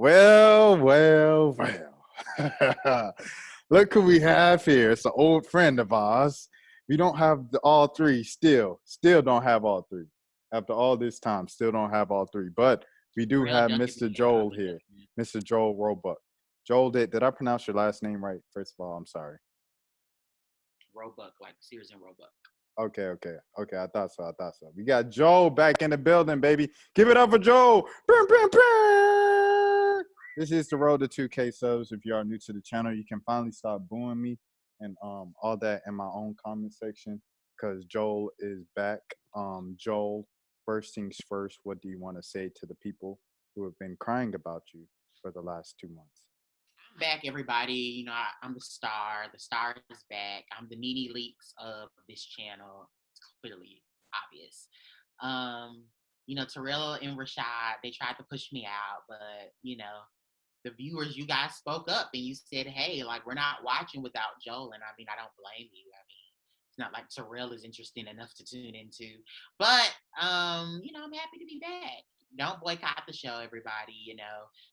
Well. Look who we have here. It's an old friend of ours. We don't have all three still. Still don't have all three. After all this time, still don't have all three. But we do Terrell have Duncan Mr. became Joel probably here. doesn't. Mr. Joel Roebuck. Joel, did I pronounce your last name right? First of all, I'm sorry. Roebuck, like Sears and Roebuck. Okay. I thought so. We got Joe back in the building, baby. Give it up for Joe. This is the road to 2K subs. If you are new to the channel, you can finally stop booing me and all that in my own comment section because Joel is back. Joel, first things first, what do you want to say to the people who have been crying about you for the last 2 months? I'm back, everybody. I'm the star. The star is back. I'm the Nene Leaks of this channel. It's clearly obvious. Terrell and Rashad, they tried to push me out, but the viewers, you guys spoke up and you said, hey, like, we're not watching without Joel. And I mean, I don't blame you. I mean, it's not like Terrell is interesting enough to tune into. But, I'm happy to be back. Don't boycott the show, everybody.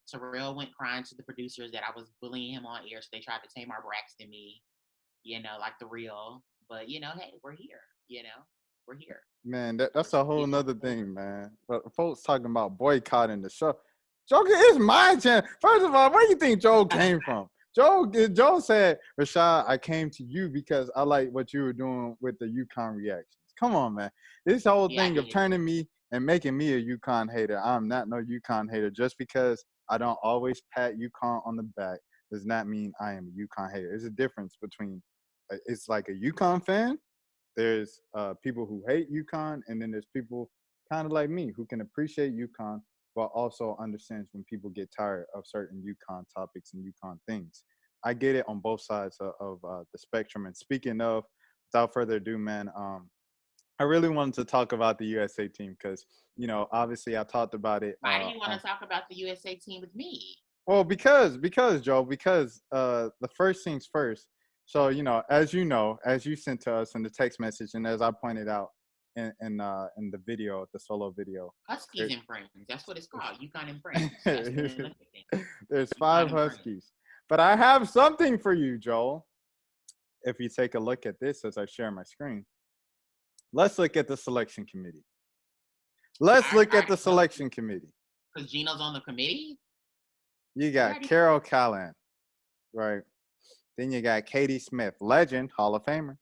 Terrell went crying to the producers that I was bullying him on air, so they tried to tame our Braxton me, like the real. But, hey, we're here, we're here. Man, that's a whole nother thing, man. But folks talking about boycotting the show. Joe, it's my channel. First of all, where do you think Joe came from? Joe said, Rashad, I came to you because I like what you were doing with the UConn reactions. Come on, man. This whole thing of turning me and making me a UConn hater. I'm not no UConn hater. Just because I don't always pat UConn on the back does not mean I am a UConn hater. There's a difference between, it's like a UConn fan. There's people who hate UConn, and then there's people kind of like me who can appreciate UConn, but also understands when people get tired of certain UConn topics and UConn things. I get it on both sides of the spectrum. And speaking of, without further ado, man, I really wanted to talk about the USA team because, obviously I talked about it. Why do you want to talk about the USA team with me? Well, because Joe, the first things first. So, as you sent to us in the text message, and as I pointed out in the video, the solo video. Huskies and Friends. That's what it's called. UConn and Friends. That's the Olympic thing. There's 5 Huskies. But I have something for you, Joel. If you take a look at this as I share my screen. Let's look at the selection committee. Committee. Because Gino's on the committee? You got Carol Callan, right? Then you got Katie Smith, legend, Hall of Famer,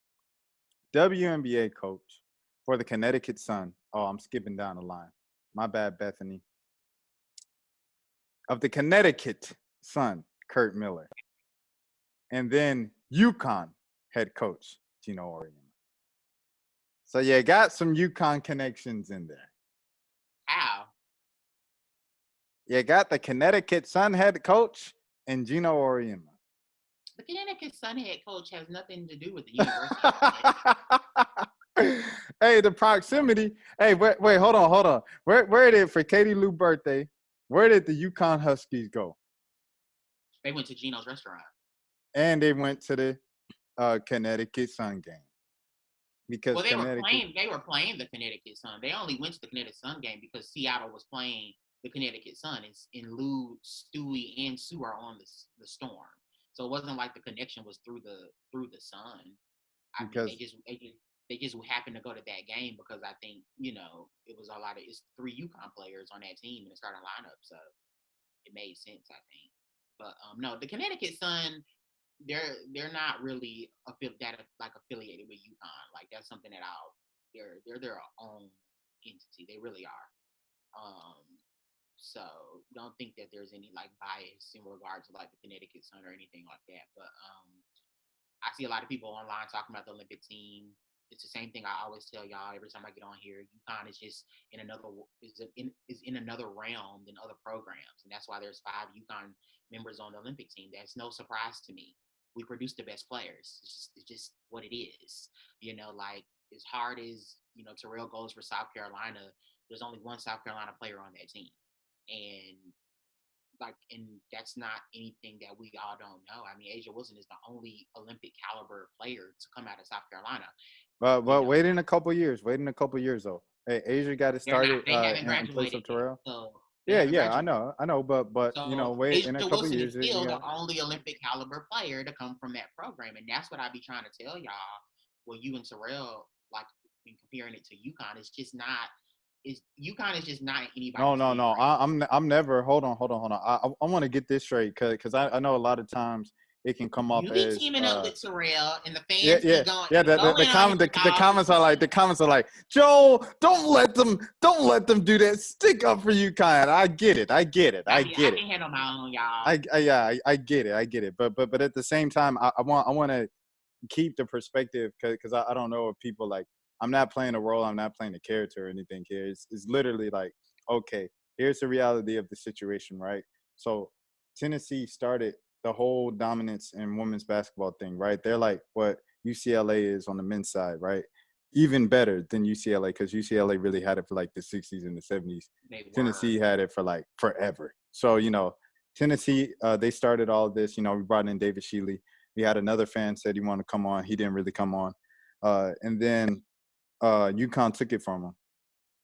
WNBA coach for the Connecticut Sun. Oh, I'm skipping down the line. My bad, Bethany. Of the Connecticut Sun, Kurt Miller. And then UConn head coach, Gino Auriemma. So you got some UConn connections in there. How? You got the Connecticut Sun head coach and Gino Auriemma. The Connecticut Sun head coach has nothing to do with the university. Hey, the proximity. Hey, wait, hold on. Where did, for Katie Lou's birthday, where did the UConn Huskies go? They went to Gino's restaurant. And they went to the Connecticut Sun game. Because they were playing the Connecticut Sun. They only went to the Connecticut Sun game because Seattle was playing the Connecticut Sun, and Lou, Stewie, and Sue are on the Storm. So it wasn't like the connection was through the Sun. They just happened to go to that game because I think it was it's 3 UConn players on that team in the starting lineup, so it made sense, I think. But no, the Connecticut Sun, they're not really affiliated with UConn. Like, that's something that they're their own entity. They really are. So don't think that there's any bias in regard to the Connecticut Sun or anything like that. But I see a lot of people online talking about the Olympic team. It's the same thing I always tell y'all every time I get on here. UConn is just in another realm than other programs, and that's why there's 5 UConn members on the Olympic team. That's no surprise to me. We produce the best players. It's just what it is. As hard as Terrell goes for South Carolina, there's only one South Carolina player on that team, and that's not anything that we all don't know. I mean, A'ja Wilson is the only Olympic caliber player to come out of South Carolina. But wait in a couple years. Wait in a couple years though. Hey, A'ja got it started They haven't in place graduated of Terrell. So They Yeah, haven't yeah, graduated. I know, but So wait in a Asia couple of Wilson is years, you still the got only Olympic caliber player to come from that program, and that's what I be trying to tell y'all. Well, you and Terrell, like, in comparing it to UConn, it's just not. Is UConn is just not no, anybody's no, league no. right I'm never. Hold on, hold on, hold on. I want to get this straight because I know a lot of times it can come off You be as teaming up with Terrell, and the yeah, fans yeah, be going yeah. The going on his comment the dog. comments are like, Joe, don't let them do that. Stick up for UConn. I get it. I get it. I I get it. can handle my own, y'all. I get it. I get it. But at the same time, I want to keep the perspective because I don't know if people like I'm not playing a role, I'm not playing a character or anything here. It's literally like, okay, here's the reality of the situation, right? So Tennessee started the whole dominance in women's basketball thing, right? They're like what UCLA is on the men's side, right? Even better than UCLA because UCLA really had it for like the 60s and the 70s. They were. Tennessee had it for like forever. So, Tennessee, they started all this. We brought in David Shealy. We had another fan said he wanted to come on. He didn't really come on. And then UConn took it from him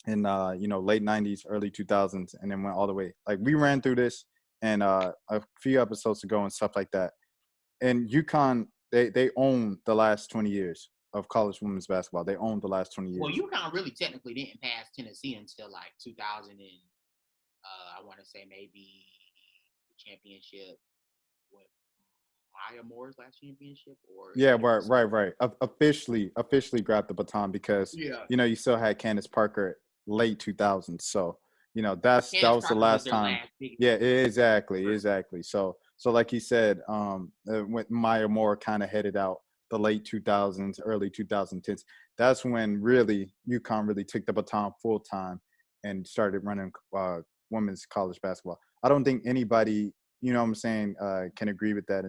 in, late 90s, early 2000s, and then went all the way. Like, we ran through this and a few episodes ago and stuff like that. And UConn, they own the last 20 years of college women's basketball. They own the last 20 years. Well, UConn really technically didn't pass Tennessee until like 2000 and I want to say maybe championship with Maya Moore's last championship, or Yeah, right. Officially grabbed the baton because yeah, you still had Candace Parker late 2000s. So that Candace was the Parker was last their time. last big. Yeah, exactly. So like you said, when Maya Moore kind of headed out the late 2000s, early 2010s, that's when really UConn really took the baton full time and started running women's college basketball. I don't think anybody, what I'm saying, can agree with that.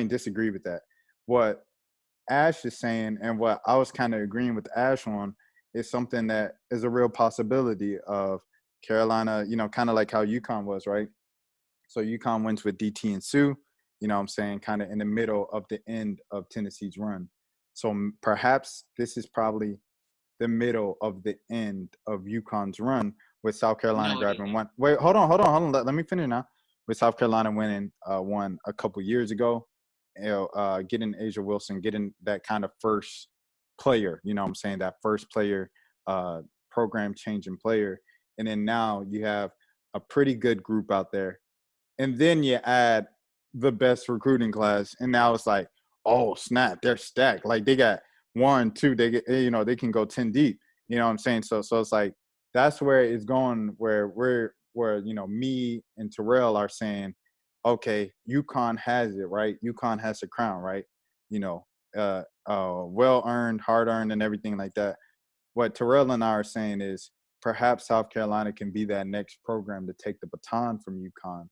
Disagree with that. What Ash is saying and what I was kind of agreeing with Ash on is something that is a real possibility of Carolina, kind of like how UConn was, right? So UConn wins with DT and Sue, kind of in the middle of the end of Tennessee's run. So perhaps this is probably the middle of the end of UConn's run with South Carolina grabbing one. Wait, hold on. Let me finish now. With South Carolina winning one a couple years ago, getting Asia Wilson, getting that kind of first player, that first player, program changing player. And then now you have a pretty good group out there. And then you add the best recruiting class. And now it's like, oh, snap, they're stacked. Like they got 1, 2, they get, they can go 10 deep. You know what I'm saying? So it's like, that's where it's going where me and Terrell are saying, okay, UConn has it, right? UConn has the crown, right? Well-earned, hard-earned, and everything like that. What Terrell and I are saying is perhaps South Carolina can be that next program to take the baton from UConn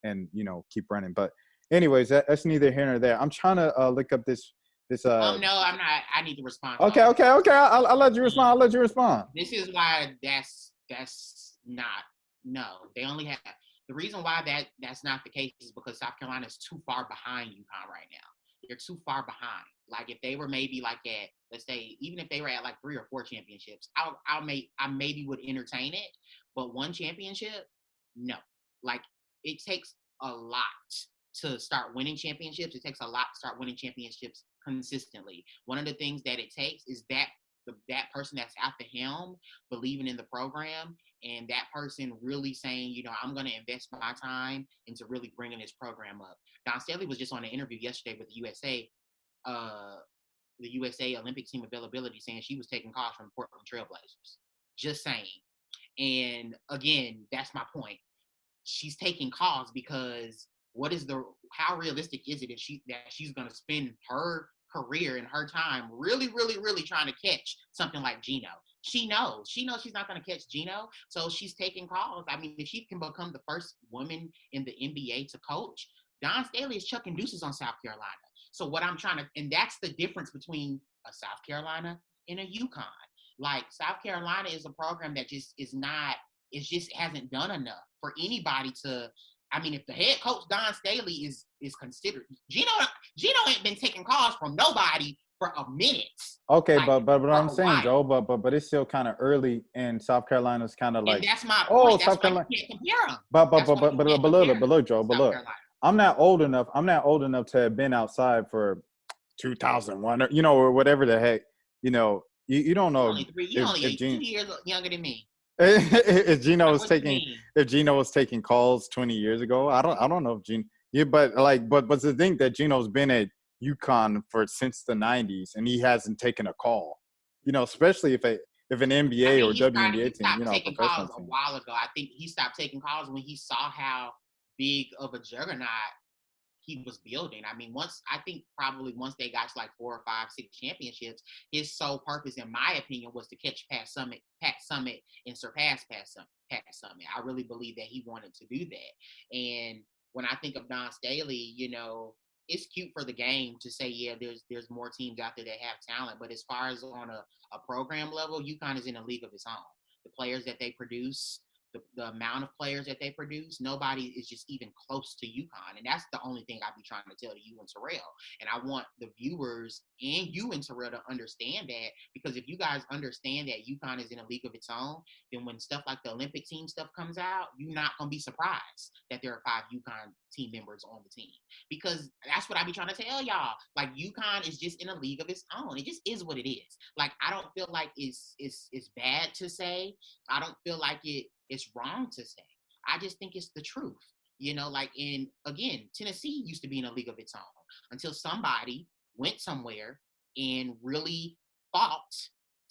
and, keep running. But anyways, that's neither here nor there. I'm trying to look up this. No, I'm not. I need to respond. Okay. I'll let you respond. This is why that's not. No, they only have. The reason why that's not the case is because South Carolina is too far behind UConn right now. They're too far behind. Like if they were maybe like at, let's say, even if they were at like 3 or 4 championships, I maybe would entertain it. But 1 championship, no. Like it takes a lot to start winning championships. It takes a lot to start winning championships consistently. One of the things that it takes is that that person that's at the helm believing in the program, and that person really saying, I'm going to invest my time into really bringing this program up. Don Staley was just on an interview yesterday with the USA Olympic team availability, saying she was taking calls from Portland Trailblazers. Just saying. And again, that's my point. She's taking calls because how realistic is it that she's going to spend her career and her time really, really, really trying to catch something like Gino? She knows she's not going to catch Gino, so she's taking calls. I mean, if she can become the first woman in the NBA to coach, Don Staley is chucking deuces on South Carolina. So what I'm trying to, and that's the difference between a South Carolina and a UConn. Like South Carolina is a program that just is not, it just hasn't done enough for anybody to. I mean, if the head coach Don Staley is considered, Gino ain't been taking calls from nobody for a minute. Okay, Like, but for I'm a saying, while. Joe, but it's still kind of early, and South Carolina's kind of And like, that's my oh, point. That's South why Carolina. you can't compare them. But That's why you can't compare them look, Joe, to but South look, Carolina. I'm not old enough. I'm not old enough to have been outside for 2001, or, or whatever the heck. You don't know You're only if 2 Gene years younger than me. if Gino Like, was what you taking mean? if Gino was taking calls 20 years ago. I don't know if Gino. Yeah, but to think that Gino's been at UConn since the 90s and he hasn't taken a call. Especially if an I NBA mean, or WNBA he team, stopped a taking professional calls a team. while ago. I think he stopped taking calls when he saw how big of a juggernaut he was building. I mean, probably once they got to like 4 or 5, 6 championships, his sole purpose, in my opinion, was to catch Pat Summitt, and surpass Pat Summitt. I really believe that he wanted to do that. And when I think of Don Staley, it's cute for the game to say, yeah, there's more teams out there that have talent. But as far as on a program level, UConn is in a league of its own. The players that they produce, the amount of players that they produce, nobody is just even close to UConn. And that's the only thing I be trying to tell you and Terrell. And I want the viewers and you and Terrell to understand that, because if you guys understand that UConn is in a league of its own, then when stuff like the Olympic team stuff comes out, you're not going to be surprised that there are 5 UConn team members on the team. Because that's what I be trying to tell y'all. Like, UConn is just in a league of its own. It just is what it is. Like, I don't feel like it's bad to say. I don't feel like it's wrong to say. I just think it's the truth. Again, Tennessee used to be in a league of its own until somebody went somewhere and really fought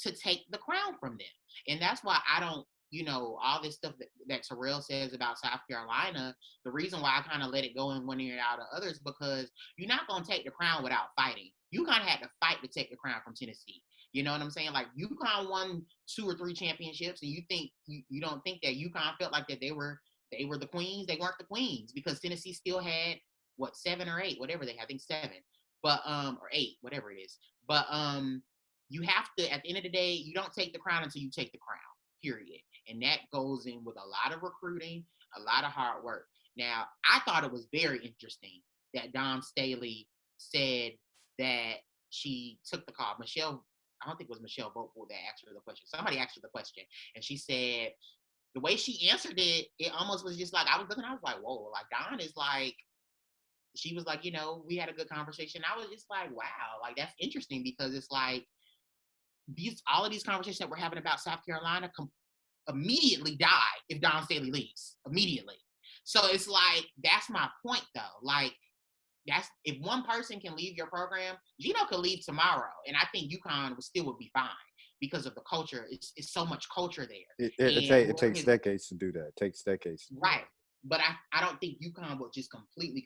to take the crown from them. And that's why I don't, all this stuff that Terrell says about South Carolina, the reason why I kind of let it go in one ear and out of others, because you're not going to take the crown without fighting. You kind of had to fight to take the crown from Tennessee. You know what I'm saying? Like, UConn won 2 or 3 championships, and you don't think that UConn felt like that they were the queens? They weren't the queens, because Tennessee still had 7 or 8, whatever they had. I think 7, but or 8, whatever it is. But you have to, at the end of the day, you don't take the crown until you take the crown. Period. And that goes in with a lot of recruiting, a lot of hard work. Now, I thought it was very interesting that Dawn Staley said that she took the call. I don't think it was Michelle Vocal that asked her the question. Somebody asked her the question, and she said the way she answered it, it almost was just like, I was looking, I was like, whoa, like, Dawn is like, she was like, we had a good conversation. I was just like, wow, like, that's interesting, because it's like all of these conversations that we're having about South Carolina immediately die if Dawn Staley leaves immediately. So it's like, that's my point though. Like, if one person can leave your program, Gino could leave tomorrow, and I think UConn would be fine because of the culture. It's so much culture there. It takes decades to do that. It takes decades. Right. But I don't think UConn will just completely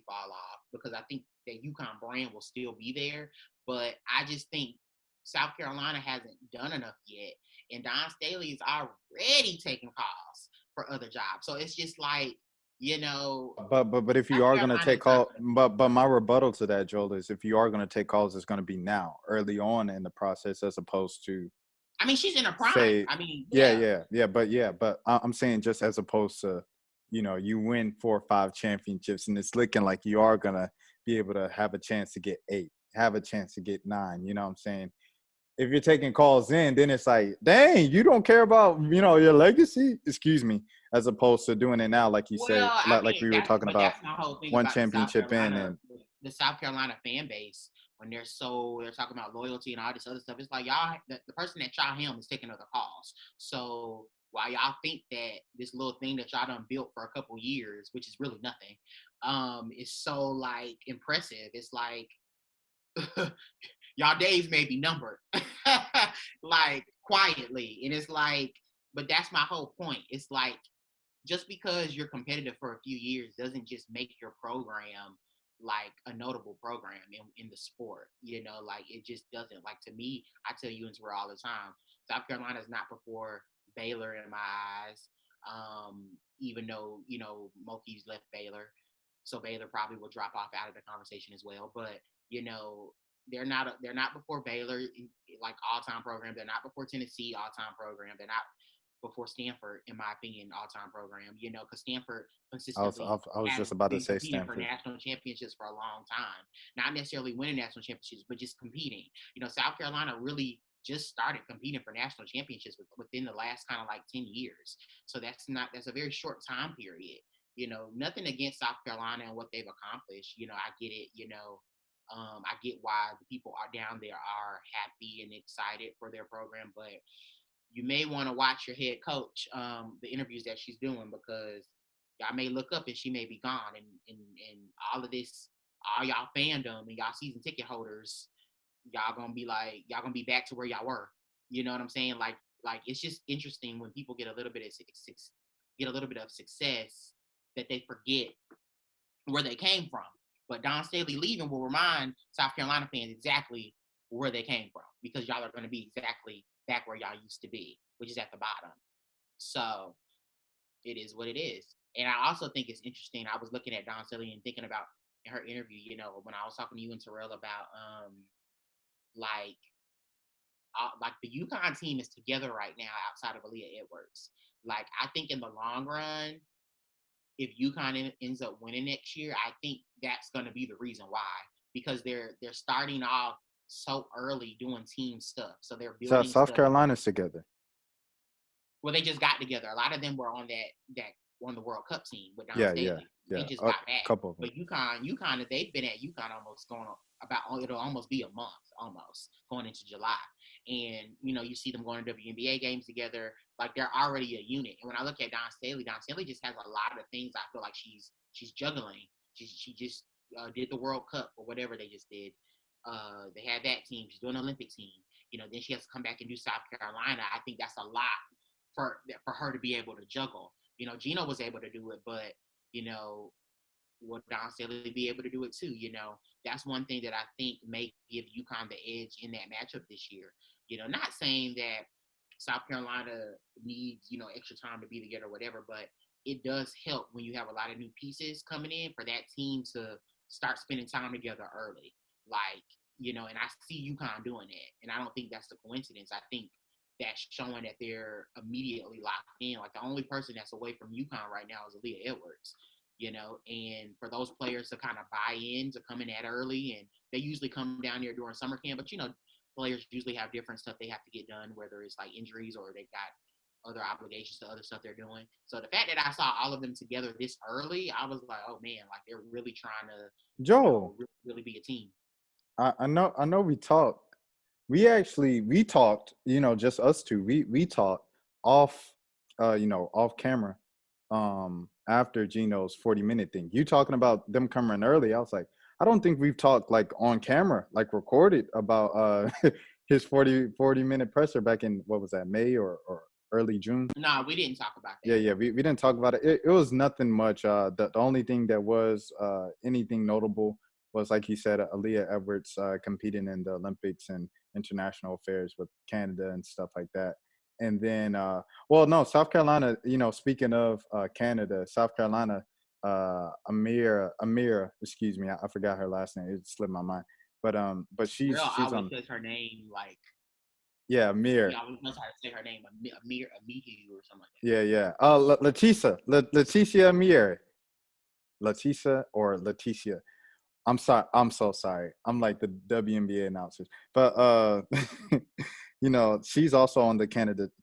fall off, because I think that UConn brand will still be there. But I just think South Carolina hasn't done enough yet. And Don Staley is already taking calls for other jobs. So it's just like, But if you are going to take calls, but my rebuttal to that, Joel, is if you are going to take calls, it's going to be now, early on in the process, as opposed to. I mean, she's in her prime. But I'm saying, just as opposed to, you win 4 or 5 championships, and it's looking like you are going to be able to have a chance to get 8, have a chance to get 9. You know what I'm saying? If you're taking calls in, then it's like, dang, you don't care about, your legacy, excuse me, as opposed to doing it now, like you say, like we were talking about, that's my whole thing one about championship in, and the South Carolina fan base, when they're talking about loyalty and all this other stuff. It's like, y'all, the person that y'all him is taking other calls. So while y'all think that this little thing that y'all done built for a couple years, which is really nothing, is so like impressive. It's like, y'all days may be numbered, like, quietly. And it's like, but that's my whole point. It's like, just because you're competitive for a few years doesn't just make your program like a notable program in the sport. Like, it just doesn't. Like, to me, I tell you and Terrell all the time, South Carolina is not before Baylor in my eyes. Even though, Moki's left Baylor, so Baylor probably will drop off out of the conversation as well. But they're not before Baylor, like, all-time program. They're not before Tennessee, all-time program. They're not. before Stanford, in my opinion, all-time program. You know, because Stanford I was consistently I was has just about to been say competing for Stanford. national championships for a long time. Not necessarily winning national championships, but just competing. You know, South Carolina really just started competing for national championships within the last kind of like 10 years. So that's a very short time period. You know, nothing against South Carolina and what they've accomplished. You know, I get it. You know, I get why the people are down there are happy and excited for their program, but you may want to watch your head coach, the interviews that she's doing, because y'all may look up and she may be gone, and all of this, all y'all fandom and y'all season ticket holders, y'all gonna be back to where y'all were. You know what I'm saying? Like it's just interesting when people get a little bit of success that they forget where they came from. But Don Staley leaving will remind South Carolina fans exactly where they came from, because y'all are going to be exactly back where y'all used to be, which is at the bottom. So it is what it is. And I also think it's interesting. I was looking at Don Staley and thinking about in her interview, you know, when I was talking to you and Terrell about like like the UConn team is together right now outside of Aaliyah Edwards. Like I think in the long run, if UConn ends up winning next year, I think that's going to be the reason why, because they're starting off so early doing team stuff, so they're building South stuff. Carolina's together. Well, they just got together. A lot of them were on that won the World Cup team with Don Staley. Yeah. They just got back. Couple of them. But UConn, they've been at UConn almost going on about, it'll almost be a month, almost going into July. And you know, you see them going to WNBA games together. Like they're already a unit. And when I look at Don Staley just has a lot of things. I feel like she's juggling. She just did the World Cup or whatever they just did. They had that team. She's doing an Olympic team. You know, then she has to come back and do South Carolina. I think that's a lot for her to be able to juggle. You know, Gino was able to do it, but you know, will Don Staley be able to do it too? You know, that's one thing that I think may give UConn the edge in that matchup this year. You know, not saying that South Carolina needs, you know, extra time to be together or whatever, but it does help when you have a lot of new pieces coming in for that team to start spending time together early. Like, you know, and I see UConn doing that. And I don't think that's a coincidence. I think that's showing that they're immediately locked in. Like the only person that's away from UConn right now is Aaliyah Edwards, you know, and for those players to kind of buy in, to come in that early, and they usually come down here during summer camp, but you know, players usually have different stuff they have to get done, whether it's like injuries or they've got other obligations to other stuff they're doing. So the fact that I saw all of them together this early, I was like, oh man, like they're really trying to, Joe, you know, really be a team. I know we talked. We talked, you know, just us two. We talked off you know, off camera after Gino's 40-minute thing. You talking about them coming early. I was like, I don't think we've talked like on camera, like recorded about his 40-minute presser back in, what was that, May or early June? No, we didn't talk about that. Yeah, we didn't talk about it. It was nothing much. The only thing that was anything notable was, like he said, Aaliyah Edwards competing in the Olympics and international affairs with Canada and stuff like that. And then, well, no, South Carolina, you know, speaking of Canada, South Carolina, Amira, excuse me, I forgot her last name. It slipped my mind. But she's always on. says her name like, Yeah, Amir. I always knows how to say her name, Amir, Amihu or something like that. Yeah. Leticia Amir. Leticia. I'm sorry. I'm so sorry. I'm like the WNBA announcers. But you know, she's also on the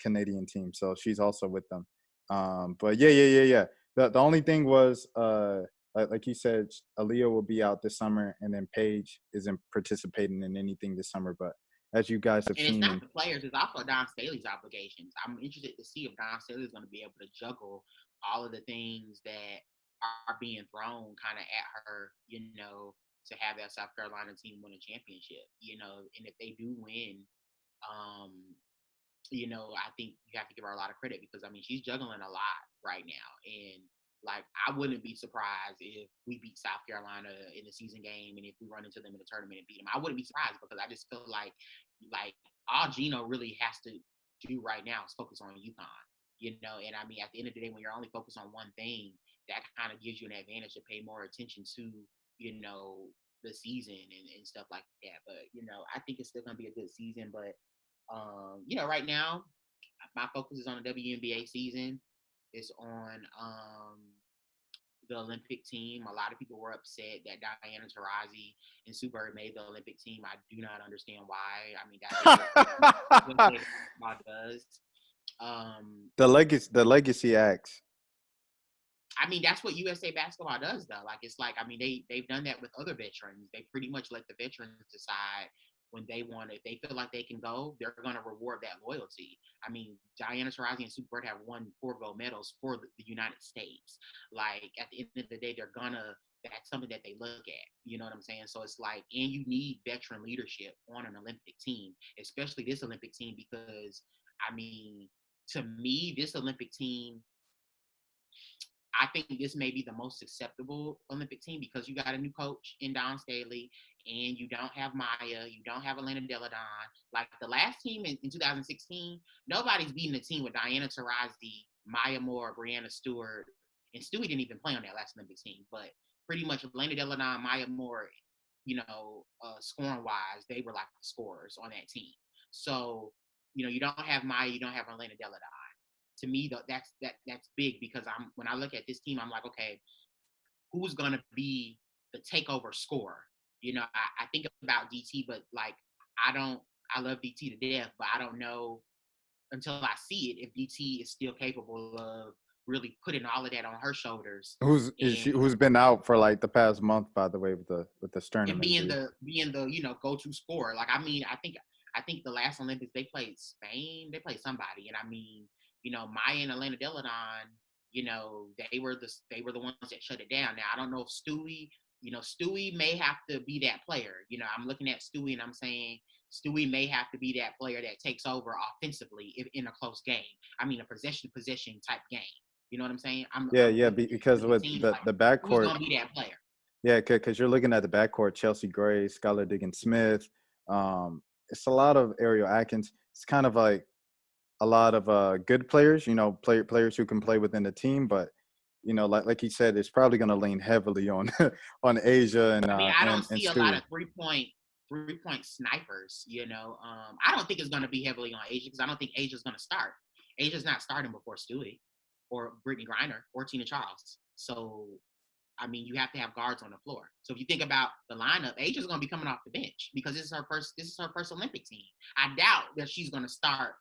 Canadian team, so she's also with them. But yeah. The only thing was like you said, Aaliyah will be out this summer, and then Paige isn't participating in anything this summer. But as you guys have And seen, it's not the players; it's also Don Staley's obligations. I'm interested to see if Don Staley is going to be able to juggle all of the things that are being thrown kind of at her, you know, to have that South Carolina team win a championship, you know. And if they do win, um, you know, I think you have to give her a lot of credit, because I mean she's juggling a lot right now. And like I wouldn't be surprised if we beat South Carolina in the season game, and if we run into them in the tournament and beat them. I wouldn't be surprised, because I just feel like all Gino really has to do right now is focus on UConn. You know, and I mean at the end of the day, when you're only focused on one thing, that kind of gives you an advantage to pay more attention to, you know, the season and stuff like that. But, you know, I think it's still gonna be a good season. But you know, right now, my focus is on the WNBA season. It's on the Olympic team. A lot of people were upset that Diana Taurasi and Sue Bird made the Olympic team. I do not understand why. I mean, that's what basketball does. The legacy acts. I mean, that's what USA basketball does, though. Like, it's like, I mean, they've done that with other veterans. They pretty much let the veterans decide when they want. If they feel like they can go, they're going to reward that loyalty. I mean, Diana Taurasi and Sue Bird have won 4 gold medals for the United States. Like, at the end of the day, that's something that they look at. You know what I'm saying? So it's like, and you need veteran leadership on an Olympic team, especially this Olympic team, because, I mean, to me, this Olympic team, I think this may be the most acceptable Olympic team because you got a new coach in Dawn Staley, and you don't have Maya, you don't have Elena Delle Donne. Like the last team in 2016, nobody's beating a team with Diana Taurasi, Maya Moore, Breanna Stewart, and Stewie didn't even play on that last Olympic team. But pretty much Elena Delle Donne, Maya Moore, scoring wise, they were like the scorers on that team. So, you don't have Maya, you don't have Elena Delle Donne. To me, that's big because when I look at this team, I'm like, okay, who's gonna be the takeover scorer? I think about DT, but like I love DT to death, but I don't know until I see it if DT is still capable of really putting all of that on her shoulders. Who's been out for like the past month, by the way, with the sternum and being the go-to scorer. Like, I mean, I think the last Olympics they played Spain, they played somebody, and I mean, Maya and Elena Delle Donne, they were the ones that shut it down. Now I don't know if Stewie may have to be that player. I'm looking at Stewie and I'm saying Stewie may have to be that player that takes over offensively in a close game. I mean, a possession type game. You know what I'm saying? Because with the backcourt, who's gonna be that player? Yeah, because you're looking at the backcourt: Chelsea Gray, Skylar Diggiins-Smith. It's a lot of Ariel Atkins. It's kind of like a lot of good players, players who can play within the team, but like he said, it's probably going to lean heavily on on Asia and I mean, I don't see a Stewie. lot of three-point snipers. I don't think it's going to be heavily on Asia because I don't think Asia's going to start. Asia's not starting before Stewie or Brittney Griner or Tina Charles. So, I mean, you have to have guards on the floor. So if you think about the lineup, Asia's going to be coming off the bench because this is her first Olympic team. I doubt that she's going to start.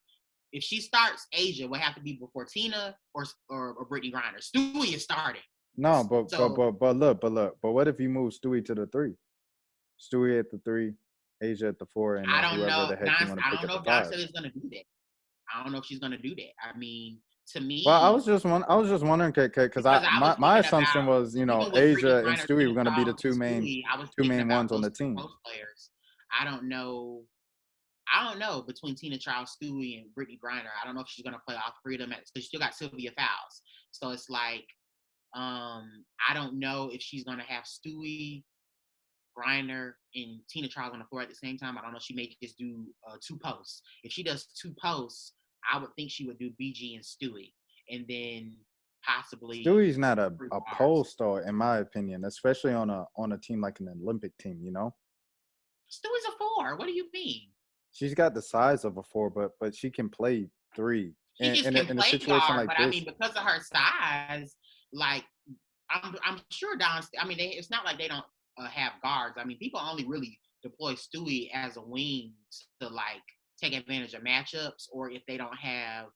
If she starts, Asia will have to be before Tina or Brittney Griner. Stewie is starting. No, but what if you move Stewie to the 3? Stewie at the 3, Asia at the 4, and I don't know. the heck you want to pick up the 5. Don Staley's going to do that. I don't know if she's going to do that. I mean, to me. Well, I was just wondering because my assumption was Asia and Stewie were going to be the two main ones on the team. Players. I don't know between Tina Charles, Stewie, and Brittney Griner. I don't know if she's going to play all 3 of them because she still got Sylvia Fowles. So it's like, I don't know if she's going to have Stewie, Griner, and Tina Charles on the floor at the same time. I don't know if she may just do 2 posts. If she does 2 posts, I would think she would do BG and Stewie. And then possibly Stewie's not a post, though, in my opinion, especially on a team like an Olympic team, Stewie's a 4. What do you mean? She's got the size of a 4, but she can play 3. She just can play guard, but I mean, because of her size, like I'm sure Don. I mean, it's not like they don't have guards. I mean, people only really deploy Stewie as a wing to like take advantage of matchups, or if they don't have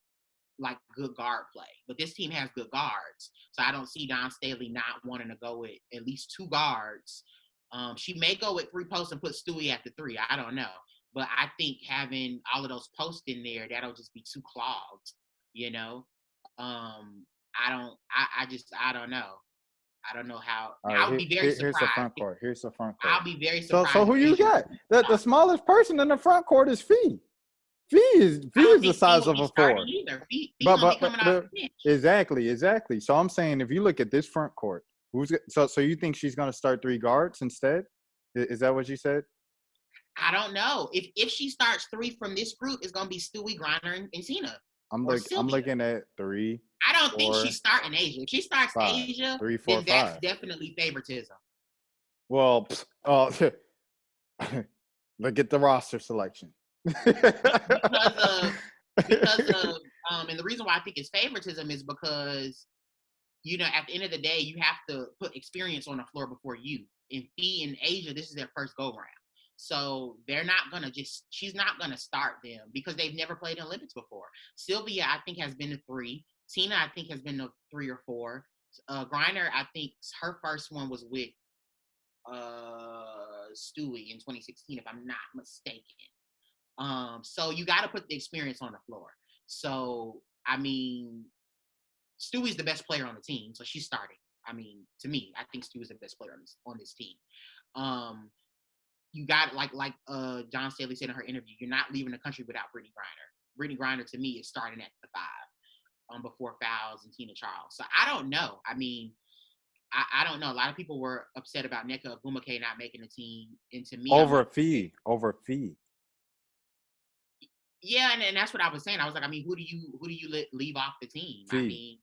like good guard play. But this team has good guards, so I don't see Dawn Staley not wanting to go with at least 2 guards. She may go with 3 posts and put Stewie at the 3. I don't know. But I think having all of those posts in there, that'll just be too clogged, I don't know. I don't know how. Right, I would be very surprised. Here's the front court. I'll be very surprised. So who you got? The smallest person in the front court is Fee. Fee is the size of a 4. But exactly. So I'm saying if you look at this front court, so you think she's going to start 3 guards instead? Is that what you said? I don't know. If she starts 3 from this group, it's gonna be Stewie, Griner, and Tina. I'm looking at 3. I don't think she's starting Asia. If she starts 5, Asia, 3, 4, then that's definitely favoritism. Well, look at the roster selection. because because of and the reason why I think it's favoritism is because at the end of the day, you have to put experience on the floor before you. In Fee and Asia, this is their first go round. So they're not going to she's not going to start them because they've never played in Olympics before. Sylvia, I think, has been to 3. Tina, I think, has been to 3 or 4. Griner, I think her first one was with Stewie in 2016, if I'm not mistaken. So you got to put the experience on the floor. So, I mean, Stewie's the best player on the team, so she's starting. I mean, to me, I think Stewie's the best player on this team. You got like John Staley said in her interview, you're not leaving the country without Brittney Griner. Brittney Griner to me is starting at the 5, before Fowles and Tina Charles. So I don't know. I mean, I don't know. A lot of people were upset about Nneka Ogwumike not making the team, and to me, over Fee. Yeah, and that's what I was saying. I was like, I mean, who do you leave off the team? Fee. I mean,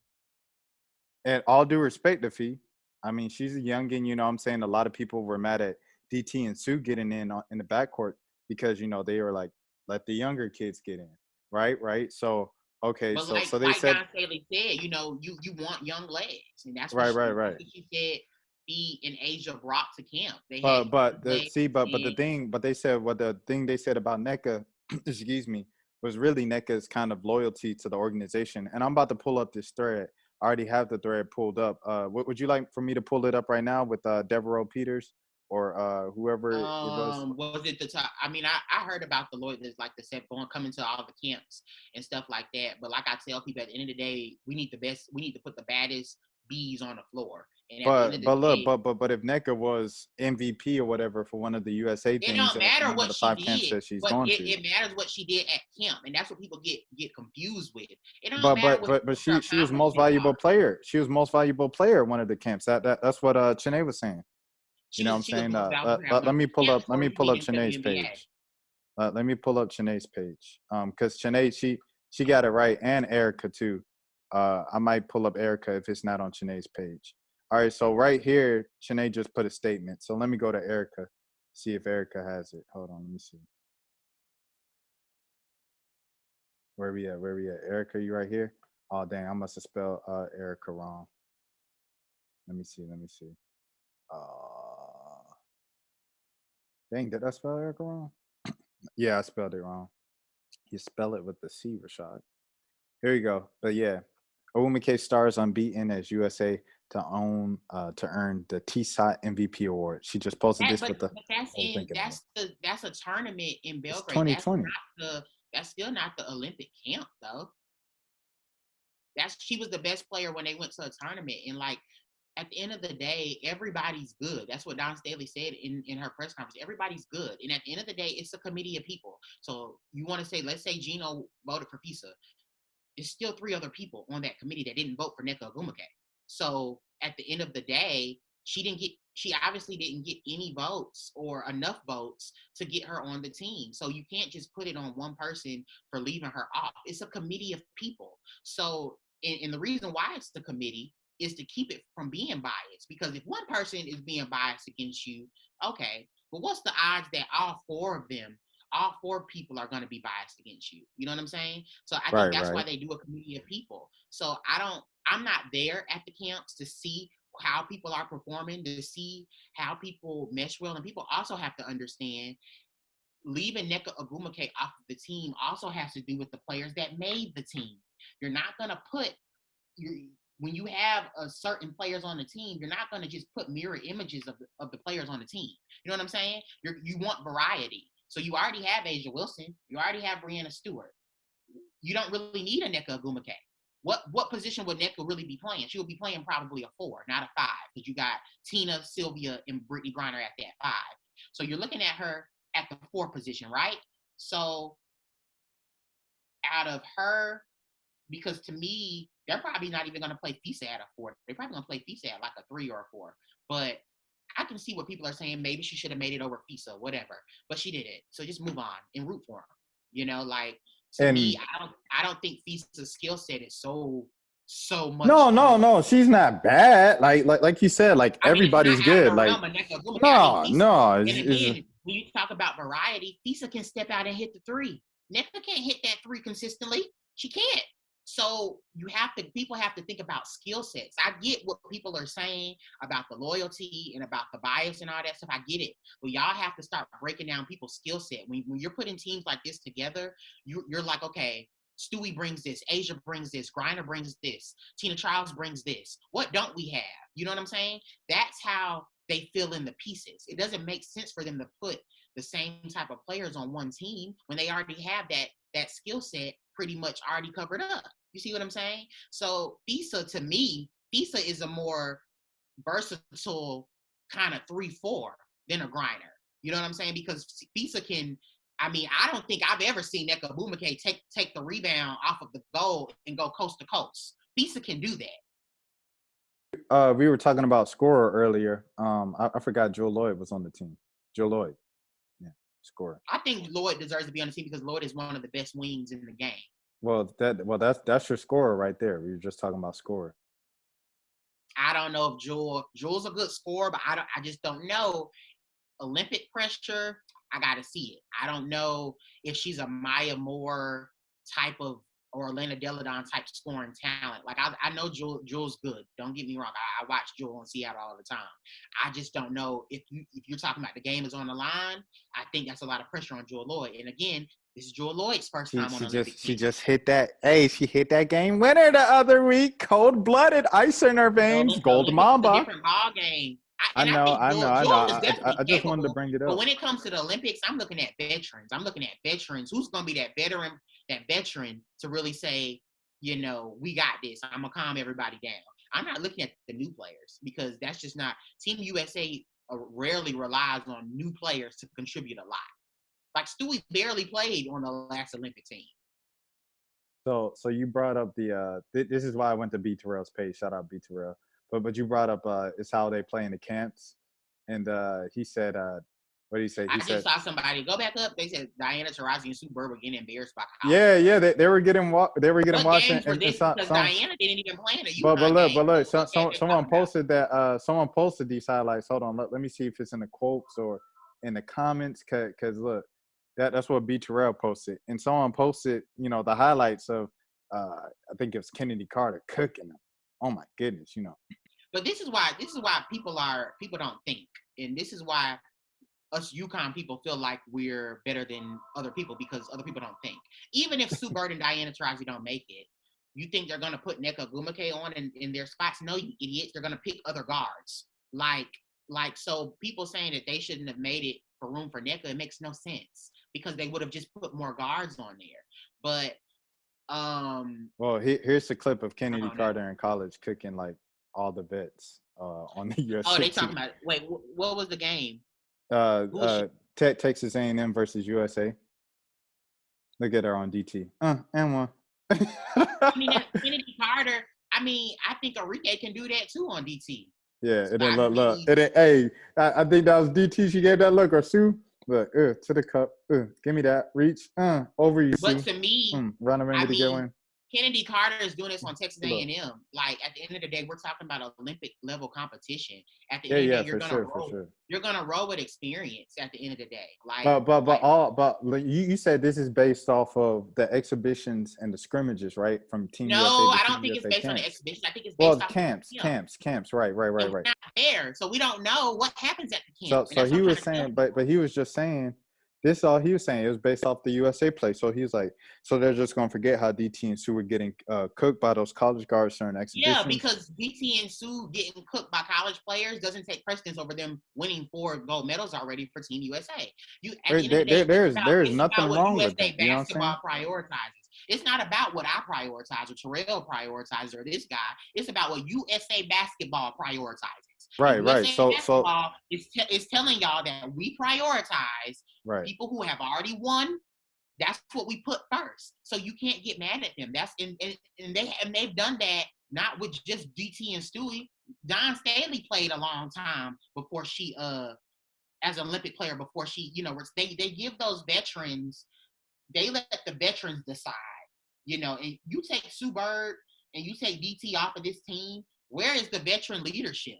and all due respect to Fee, I mean, she's a youngin. You know what I'm saying? A lot of people were mad at DT and Sue getting in the backcourt because they were like, let the younger kids get in, right. So okay, but so they said, John Staley said, you want young legs, and that's right. That's what she said. Fee and Asia brought to camp. They but they said the thing they said about Nneka, excuse me, was really Nneka's kind of loyalty to the organization. And I'm about to pull up this thread. I already have the thread pulled up. Would you like for me to pull it up right now with Devereaux Peters or whoever it was? Was it the top? I mean, I heard about the Loyd, like the set coming to all the camps and stuff like that. But like I tell people, at the end of the day, we need the best. We need to put the baddest bees on the floor. And at the end of the day, but if Nneka was MVP or whatever for one of the USA things, it don't matter what she camps did, that she's but going it, to. it matters what she did at camp, and that's what people get confused with. It don't matter but she was most valuable player. She was most valuable player at one of the camps. That's what Chene was saying. You know what I'm saying? Let me pull up Chene's page. Let me pull up Chene's page. Because Chene, she got it right, and Erica too. I might pull up Erica if it's not on Chene's page. All right, so right here, Chene just put a statement. So let me go to Erica, see if Erica has it. Hold on, let me see. Where we at? Erica, you right here? Oh, dang, I must have spelled Erica wrong. Let me see. Dang, did I spell Erica wrong? Yeah, I spelled it wrong. You spell it with the C, Rashad. Here you go. But yeah, Ogwumike stars unbeaten as USA to earn the TSOT MVP award. She just posted this with the. That's a tournament in Belgrade. It's 2020. That's still not the Olympic camp though. She was the best player when they went to a tournament, and like at the end of the day, everybody's good. That's what Don Staley said in her press conference. Everybody's good, and at the end of the day, it's a committee of people. So you want to say, let's say Gino voted for FISA. There's still 3 other people on that committee that didn't vote for Nneka Ogwumike. So at the end of the day, she obviously didn't get any votes or enough votes to get her on the team. So you can't just put it on one person for leaving her off. It's a committee of people. So, and the reason why it's the committee is to keep it from being biased. Because if one person is being biased against you, okay, but what's the odds that all 4 people are going to be biased against you? You know what I'm saying? So I think that's why they do a committee of people. So I'm not there at the camps to see how people are performing, to see how people mesh well. And people also have to understand leaving Nneka Ogwumike off of the team also has to do with the players that made the team. You're not going to put when you have certain players on the team, you're not going to just put mirror images of the players on the team. You know what I'm saying? You want variety. So you already have Asia Wilson. You already have Breanna Stewart. You don't really need a Nneka Ogwumike. What position would Nneka really be playing? She would be playing probably a 4, not a 5, because you got Tina, Sylvia, and Brittney Griner at that 5. So you're looking at her at the 4 position, right? So out of her, because to me, they're probably not even going to play FISA at a 4. They're probably going to play FISA at like a 3 or a 4. But I can see what people are saying. Maybe she should have made it over FISA, whatever. But she didn't. So just move on and root for them. Like, to me, I don't think FISA's skill set is so much. No, she's not bad. Like you said, like everybody's good. Like no. And again, when you talk about variety, FISA can step out and hit the 3. Nneka can't hit that three consistently. She can't. So people have to think about skill sets. I get what people are saying about the loyalty and about the bias and all that stuff. I get it. But y'all have to start breaking down people's skill set. When you're putting teams like this together, you're like, okay, Stewie brings this, Asia brings this, Griner brings this, Tina Childs brings this. What don't we have? You know what I'm saying? That's how they fill in the pieces. It doesn't make sense for them to put the same type of players on one team when they already have that skill set pretty much already covered up. You see what I'm saying? So to me, Napheesa is a more versatile kind of 3-4 than a Griner. You know what I'm saying? Because Napheesa can, I don't think I've ever seen Nneka Ogwumike take the rebound off of the goal and go coast to coast. Napheesa can do that. We were talking about scorer earlier. I forgot Jewell Loyd was on the team. Jewell Loyd. Yeah, scorer. I think Loyd deserves to be on the team because Loyd is one of the best wings in the game. Well, that's your scorer right there. We were just talking about scorer. I don't know if Jewell's a good scorer, but I just don't know. Olympic pressure, I gotta see it. I don't know if she's a Maya Moore type of or Elena Deladon type scoring talent. Like I know Jewell's good. Don't get me wrong. I watch Jewell in Seattle all the time. I just don't know if you're talking about the game is on the line. I think that's a lot of pressure on Jewell Loyd. And again, this is Jewell Loyd's first time on Olympic team. She just hit that. Hey, she hit that game winner the other week. Cold-blooded, ice in her veins. Gold Mamba. It's a different ball game. I know. I just wanted to bring it up. But when it comes to the Olympics, I'm looking at veterans. Who's going to be that veteran to really say, we got this. I'm going to calm everybody down. I'm not looking at the new players because that's just not – Team USA rarely relies on new players to contribute a lot. Like Stewie barely played on the last Olympic team. So you brought up the this is why I went to B. Terrell's page. Shout out B. Terrell. But you brought up it's how they play in the camps, and he said, what did he say? I just saw somebody go back up. They said Diana Taurasi and Sue Bird were getting embarrassed by college. Yeah, they were getting watched. Because Diana didn't even play in a UConn but look, someone posted that. Someone posted these highlights. Hold on, let me see if it's in the quotes or in the comments. Cause look, that's what B. Terrell posted, and someone posted, the highlights of I think it was Kennedy Carter cooking them. Oh my goodness, But this is why people don't think, and this is why us UConn people feel like we're better than other people because other people don't think. Even if Sue Bird and Diana Taurasi don't make it, you think they're gonna put Nneka Ogwumike on in their spots? No, you idiots. They're gonna pick other guards. So people saying that they shouldn't have made it for room for Nneka, it makes no sense because they would have just put more guards on there. But well, here's the clip of Kennedy Carter in college cooking like all the vets on the USA. Oh, they talking about. Wait, what was the game? Texas A&M versus USA. Look at her on DT. And one. Kennedy Carter. I think Enrique can do that too on DT. Yeah, it didn't look. Hey, I think that was DT. She gave that look, or Sue. Look, to the cup. Give me that. Reach. Over you, Sue. But to me, run around to get one. Kennedy Carter is doing this on Texas A&M. Like, at the end of the day, we're talking about Olympic level competition. At the end of the day, you're gonna roll with experience at the end of the day. Like, but you said this is based off of the exhibitions and the scrimmages, right? From Team USA. No, I don't think it's based on the exhibitions. I think it's based off camps. Right. We're not there, so we don't know what happens at the camp. So he was saying, but he was just saying. This is all he was saying. It was based off the USA play. So he was like, so they're just going to forget how DT and Sue were getting cooked by those college guards during exhibitions. Yeah, because DT and Sue getting cooked by college players doesn't take precedence over them winning 4 gold medals already for Team USA. There's nothing wrong with that. USA basketball prioritizes. It's not about what I prioritize or Terrell prioritizes or this guy. It's about what USA basketball prioritizes. Right. So it's telling y'all that we prioritize people who have already won. That's what we put first. So you can't get mad at them. They've done that not with just DT and Stewie. Dawn Staley played a long time before she as an Olympic player before she they give those veterans. They let the veterans decide. And you take Sue Bird and you take DT off of this team. Where is the veteran leadership?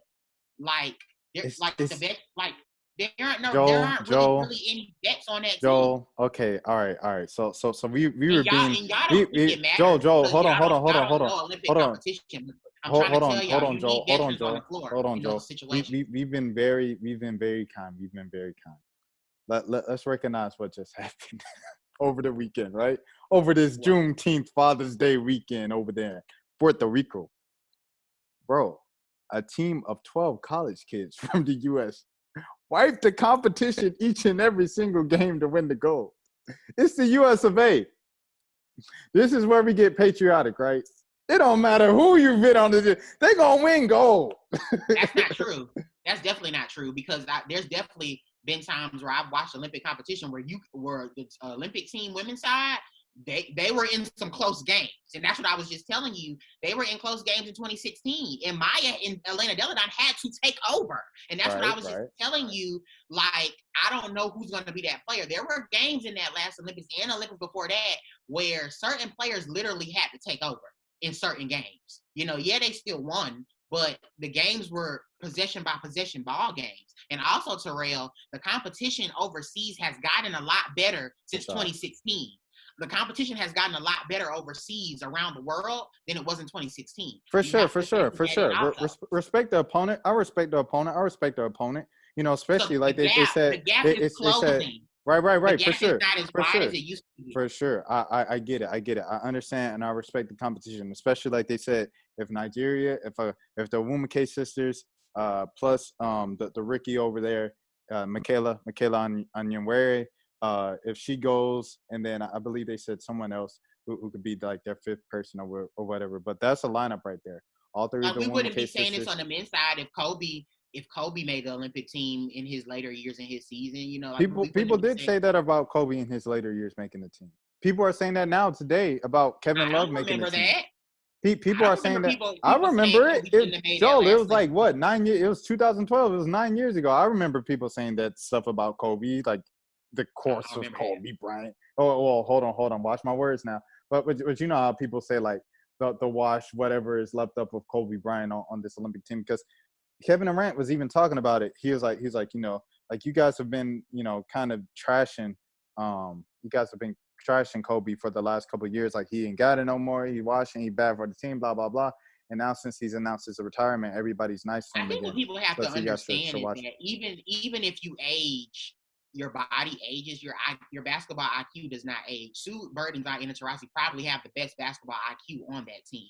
There aren't Joel, really any bets on that team. Joel. Okay, all right. So we were And being y'all don't think it matters Joel. because Hold on. y'all don't know Olympic competition. I'm trying to tell y'all, you need Hold on, veterans on the Joel. floor Hold on, in Joel. those situations. We've been very kind. We've been very kind. Let's recognize what just happened over the weekend, right? Over this Juneteenth Father's Day weekend over there in Puerto Rico. Bro, a team of 12 college kids from the U.S. wiped the competition each and every single game to win the gold. It's the U.S. of A. This is where we get patriotic, right? It don't matter who you bid on this. They're going to win gold. That's not true. That's definitely not true because there's definitely been times where I've watched Olympic competition where you were the Olympic team women's side. They were in some close games. And that's what I was just telling you. They were in close games in 2016. And Maya and Elena Deladon had to take over. And that's what I was just telling you. Like, I don't know who's going to be that player. There were games in that last Olympics and Olympics before that where certain players literally had to take over in certain games. You know, yeah, they still won, but the games were possession by possession ball games. And also, Terrell, the competition overseas has gotten a lot better since 2016. The competition has gotten a lot better overseas around the world than it was in 2016. For sure. Respect the opponent. I respect the opponent. You know, especially so they said. The gap is closing. Right. For sure. Not as wide as it used to be. For sure. I get it. I understand and I respect the competition, especially like they said, if Nigeria, if the Wumake sisters, plus the Ricky over there, Michaela Onyenwere, if she goes, and then I believe they said someone else who could be like their fifth person or whatever. But that's a lineup right there. All three of the we wouldn't be saying sisters. This on the men's side if Kobe made the Olympic team in his later years in his season. You know, like people did say that about Kobe in his later years making the team. People are saying that now today about Kevin Love making the team. People are saying that. I remember it. Joel, it was like what 9 years. It was 2012. It was 9 years ago. I remember people saying that stuff about Kobe, like the course of Kobe Bryant. Oh, well, hold on. Watch my words now. But you know how people say like the wash, whatever is left up of Kobe Bryant on this Olympic team, because Kevin Durant was even talking about it. He was like, you know, like you guys have been, you know, kind of trashing. You guys have been trashing Kobe for the last couple of years. Like he ain't got it no more. He washing. He bad for the team. Blah blah blah. And now since he's announced his retirement, everybody's nice to him. I think again. what people have to understand is that even if you age, your body ages. Your basketball IQ does not age. Sue Bird and Diana Taurasi probably have the best basketball IQ on that team.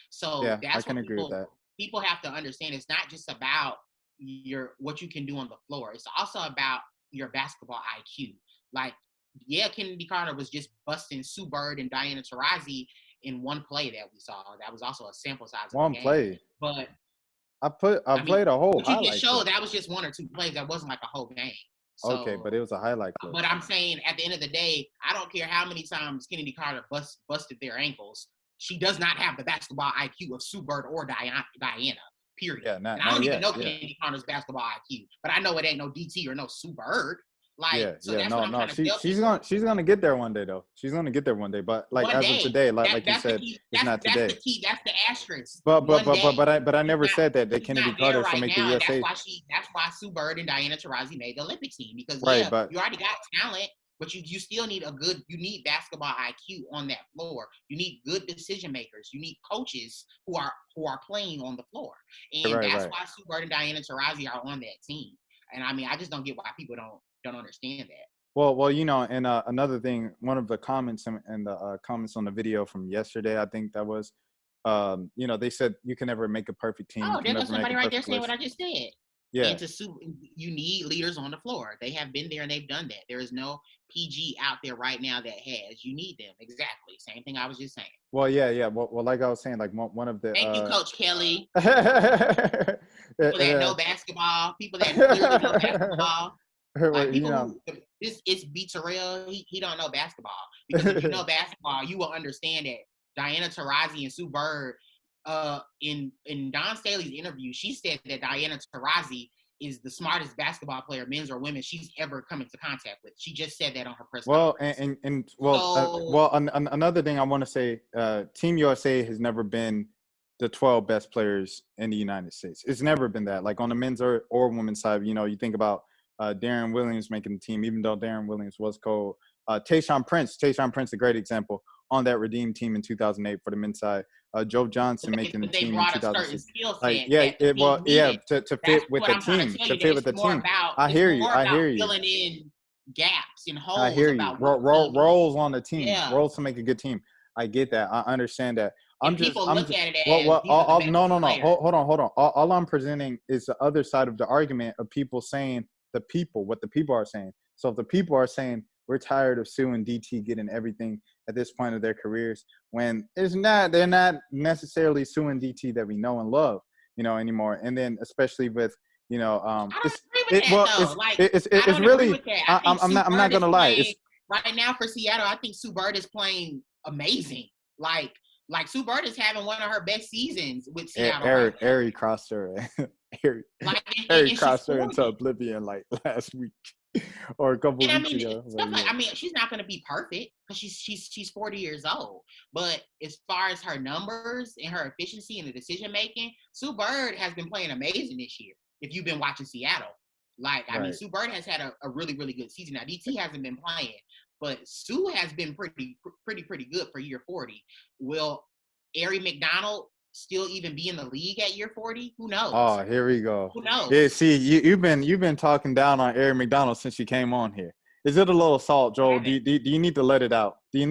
So yeah, that's I can agree with that. People have to understand it's not just about what you can do on the floor. It's also about your basketball IQ. Like, yeah, Kennedy Carter was just busting Sue Bird and Diana Taurasi in one play that we saw. That was also a sample size of one the game. play. But I played a whole highlight. You can show that was just one or two plays. That wasn't like a whole game. So, okay, but it was a highlight clip. But I'm saying at the end of the day, I don't care how many times Kennedy Carter busted their ankles. She does not have the basketball IQ of Sue Bird or Diana. Period. Yeah, I don't even know Kennedy Carter's basketball IQ, but I know it ain't no DT or no Sue Bird. Like, she's gonna get there one day though. She's gonna get there one day. But like as of today, like you said, it's not today. That's the key. That's the asterisk. But I never said that Kennedy Carter should make the USA. That's why Sue Bird and Diana Taurasi made the Olympic team, because you already got talent, but you still need you need basketball IQ on that floor. You need good decision makers. You need coaches who are playing on the floor, and that's why Sue Bird and Diana Taurasi are on that team. And I mean, I just don't get why people don't understand that. Well, you know, and another thing, one of the comments and the comments on the video from yesterday, I think that was, you know, they said you can never make a perfect team. Oh, there's somebody right there saying what I just said. Yeah. And you need leaders on the floor. They have been there and they've done that. There is no PG out there right now that has. You need them. Exactly. Same thing I was just saying. Well, yeah. Well, like I was saying, like one of the. Thank you, Coach Kelly. People that know basketball. People that clearly know basketball. Like people it's B. Terrell. He don't know basketball, because if you know basketball, you will understand that Diana Taurasi and Sue Bird. In Dawn Staley's interview, she said that Diana Taurasi is the smartest basketball player, men's or women, she's ever come into contact with. She just said that on her press conference. Another thing I want to say, Team USA has never been the 12 best players in the United States. It's never been that. Like on the men's or women's side, you know, you think about Darren Williams making the team, even though Darren Williams was cold. Tayshaun Prince, a great example on that Redeem team in 2008 for the men's side. Joe Johnson making the They team in brought a certain 2006. skill set Like, that the team needed. to That's fit with what the I'm trying team, to tell to you. That fit with the team. I it's hear more about you. filling in gaps and I holes hear you. about what the team Roles needs. on the team, Yeah. roles to make a good team. I get that. I understand that. People look at it as No. Hold on. All I'm presenting is the other side of the argument of people saying what the people are saying. So if the people are saying we're tired of Sue and DT getting everything at this point of their careers, when they're not necessarily Sue and DT that we know and love, anymore. And then especially with, I don't agree with that though. I don't really. Agree with that. I'm not gonna lie. Right now for Seattle, I think Sue Bird is playing amazing. Like Sue Bird is having one of her best seasons with Seattle. Ari crossed her. Ari crossed her into oblivion like last week or a couple weeks ago. She's not going to be perfect because she's 40 years old. But as far as her numbers and her efficiency and the decision making, Sue Bird has been playing amazing this year. If you've been watching Seattle, Sue Bird has had a really, really good season. Now DT hasn't been playing, but Sue has been pretty good for year 40. Will Ari McDonald still even be in the league at year 40? Who knows? Oh, here we go. Who knows? Yeah, see, you've been talking down on Ari McDonald since you came on here. Is it a little salt, Joel? Do you need to let it out? She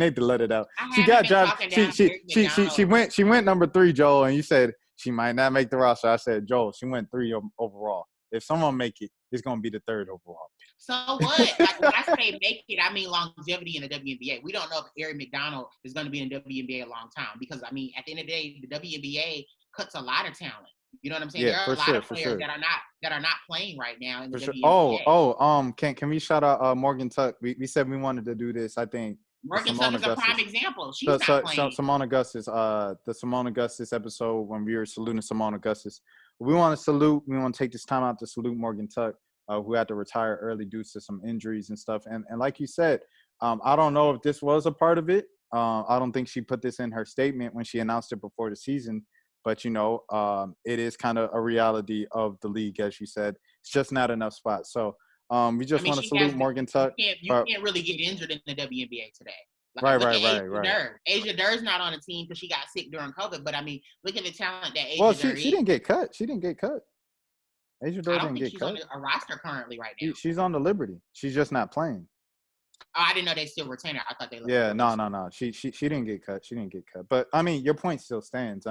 got drafted. She went number 3, Joel, and you said she might not make the roster. I said, Joel, she went 3 overall. If someone make it, it's gonna be the 3rd overall. So what? When I say make it, I mean longevity in the WNBA. We don't know if Ari McDonald is going to be in the WNBA a long time because at the end of the day, the WNBA cuts a lot of talent. You know what I'm saying? Yeah, there are a lot of players that are not playing right now in the WNBA. Can we shout out Morgan Tuck? We said we wanted to do this. I think Morgan Tuck is a prime example. She's not playing. Simone Augustus, the Simone Augustus episode when we were saluting Simone Augustus. We want to take this time out to salute Morgan Tuck, who had to retire early due to some injuries and stuff. And like you said, I don't know if this was a part of it. I don't think she put this in her statement when she announced it before the season. But, it is kind of a reality of the league, as you said. It's just not enough spots. So we just want to salute Morgan Tuck. You can't really get injured in the WNBA today. Right. Asia Durr's not on the team because she got sick during COVID. But, look at the talent that Asia Durr is. She didn't get cut. Asia Durr didn't get cut. I don't think she's on a roster currently right now. She's on the Liberty. She's just not playing. Oh, I didn't know they still retain her. I thought they. Yeah, no. She didn't get cut. But your point still stands.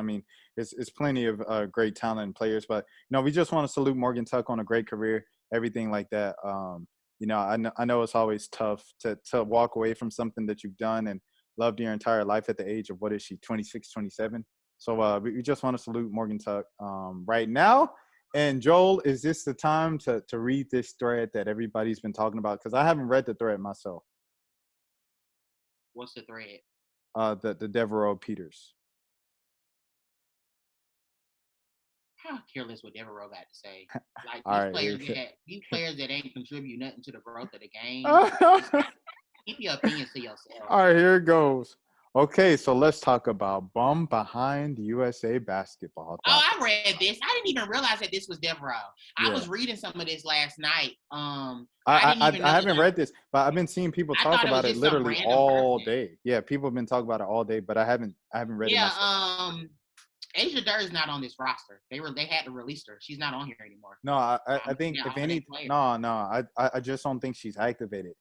It's plenty of great talent and players. But we just want to salute Morgan Tuck on a great career, everything like that. I know it's always tough to walk away from something that you've done and loved your entire life at the age of, what is she, 26, 27? So we just want to salute Morgan Tuck right now. And Joel, is this the time to read this thread that everybody's been talking about? Because I haven't read the thread myself. What's the thread? The Devereaux Peters. How careless what Devereaux got to say? These players that ain't contribute nothing to the growth of the game. Keep your opinions to yourself. All right, here it goes. Okay, so let's talk about bum behind USA basketball. Oh, I read this. I didn't even realize that this was Devereaux. I was reading some of this last night. I haven't read this, but I've been seeing people talk about it literally all day. Yeah, people have been talking about it all day, but I haven't read it myself. Asia Durr is not on this roster. They had to release her. She's not on here anymore. No, I think if anything, I just don't think she's activated.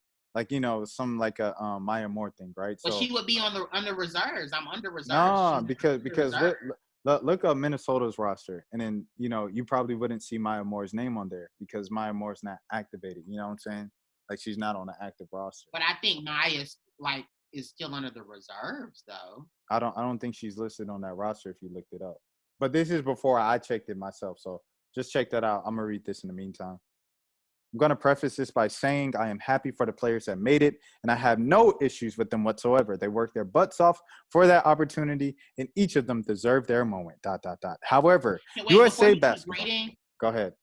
Some like a Maya Moore thing, right? But she would be on the reserves. I'm under reserves. No, because look up Minnesota's roster, and then you probably wouldn't see Maya Moore's name on there because Maya Moore's not activated. You know what I'm saying? Like she's not on the active roster. But I think Maya's is still under the reserves though. I don't think she's listed on that roster if you looked it up. But this is before I checked it myself, so just check that out. I'm gonna read this in the meantime. I'm going to preface this by saying I am happy for the players that made it, and I have no issues with them whatsoever. They worked their butts off for that opportunity, and each of them deserved their moment, ... However, USA basketball. Go ahead.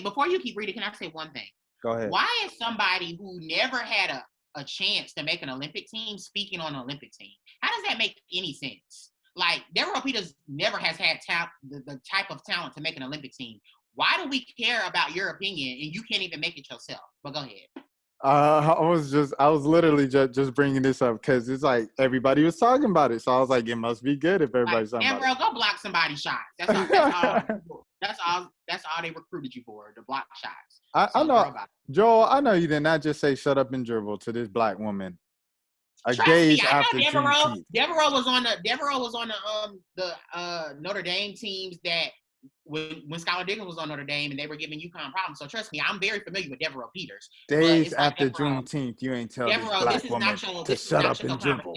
Before you keep reading, can I say one thing? Go ahead. Why is somebody who never had a chance to make an Olympic team speaking on an Olympic team? How does that make any sense? Devereaux Peters never has had the type of talent to make an Olympic team. Why do we care about your opinion and you can't even make it yourself? But go ahead. I was literally just bringing this up because it's like everybody was talking about it, so I was like, it must be good if everybody's talking about bro, go block somebody's shots. That's all. That's all they recruited you for, to block shots. I know, Joel. I know you did not just say "shut up and dribble" to this black woman. Trust me, I know Devereaux was on the Notre Dame teams that when Skylar Diggiins was on Notre Dame and they were giving UConn problems. So trust me, I'm very familiar with Devereaux Peters. Days after Juneteenth, you ain't tell this black woman to shut up and dribble.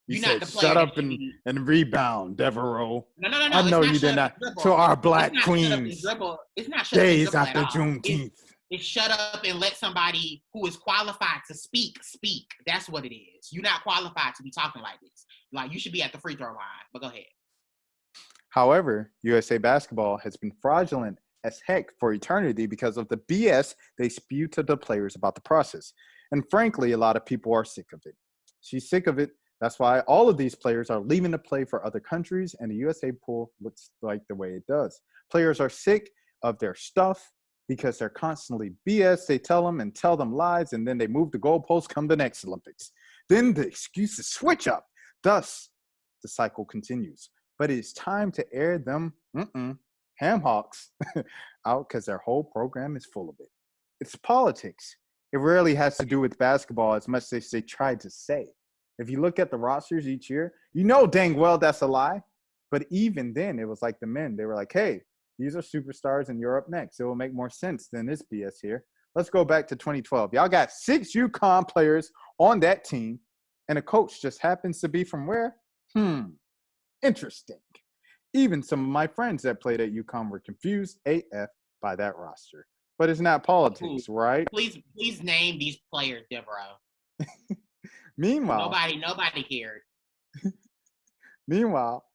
You said shut up and rebound, Devereaux. No. I know you did not. To our black queens. It's not shut days after Juneteenth. It's shut up and let somebody who is qualified to speak. That's what it is. You're not qualified to be talking like this. Like, you should be at the free throw line. But go ahead. However, USA basketball has been fraudulent as heck for eternity because of the BS they spew to the players about the process. And frankly, a lot of people are sick of it. She's sick of it. That's why all of these players are leaving to play for other countries, and the USA pool looks like the way it does. Players are sick of their stuff because they're constantly BS. They tell them lies, and then they move the goalposts come the next Olympics. Then the excuses switch up. Thus, the cycle continues. But it's time to air them ham hocks out because their whole program is full of it. It's politics. It rarely has to do with basketball as much as they tried to say. If you look at the rosters each year, you know dang well that's a lie. But even then, it was like the men. They were like, hey, these are superstars and you're up next. It will make more sense than this BS here. Let's go back to 2012. Y'all got 6 UConn players on that team, and a coach just happens to be from where? Interesting. Even some of my friends that played at UConn were confused AF by that roster. But it's not politics, right? Please name these players, Devereaux. Meanwhile, nobody cared. Meanwhile,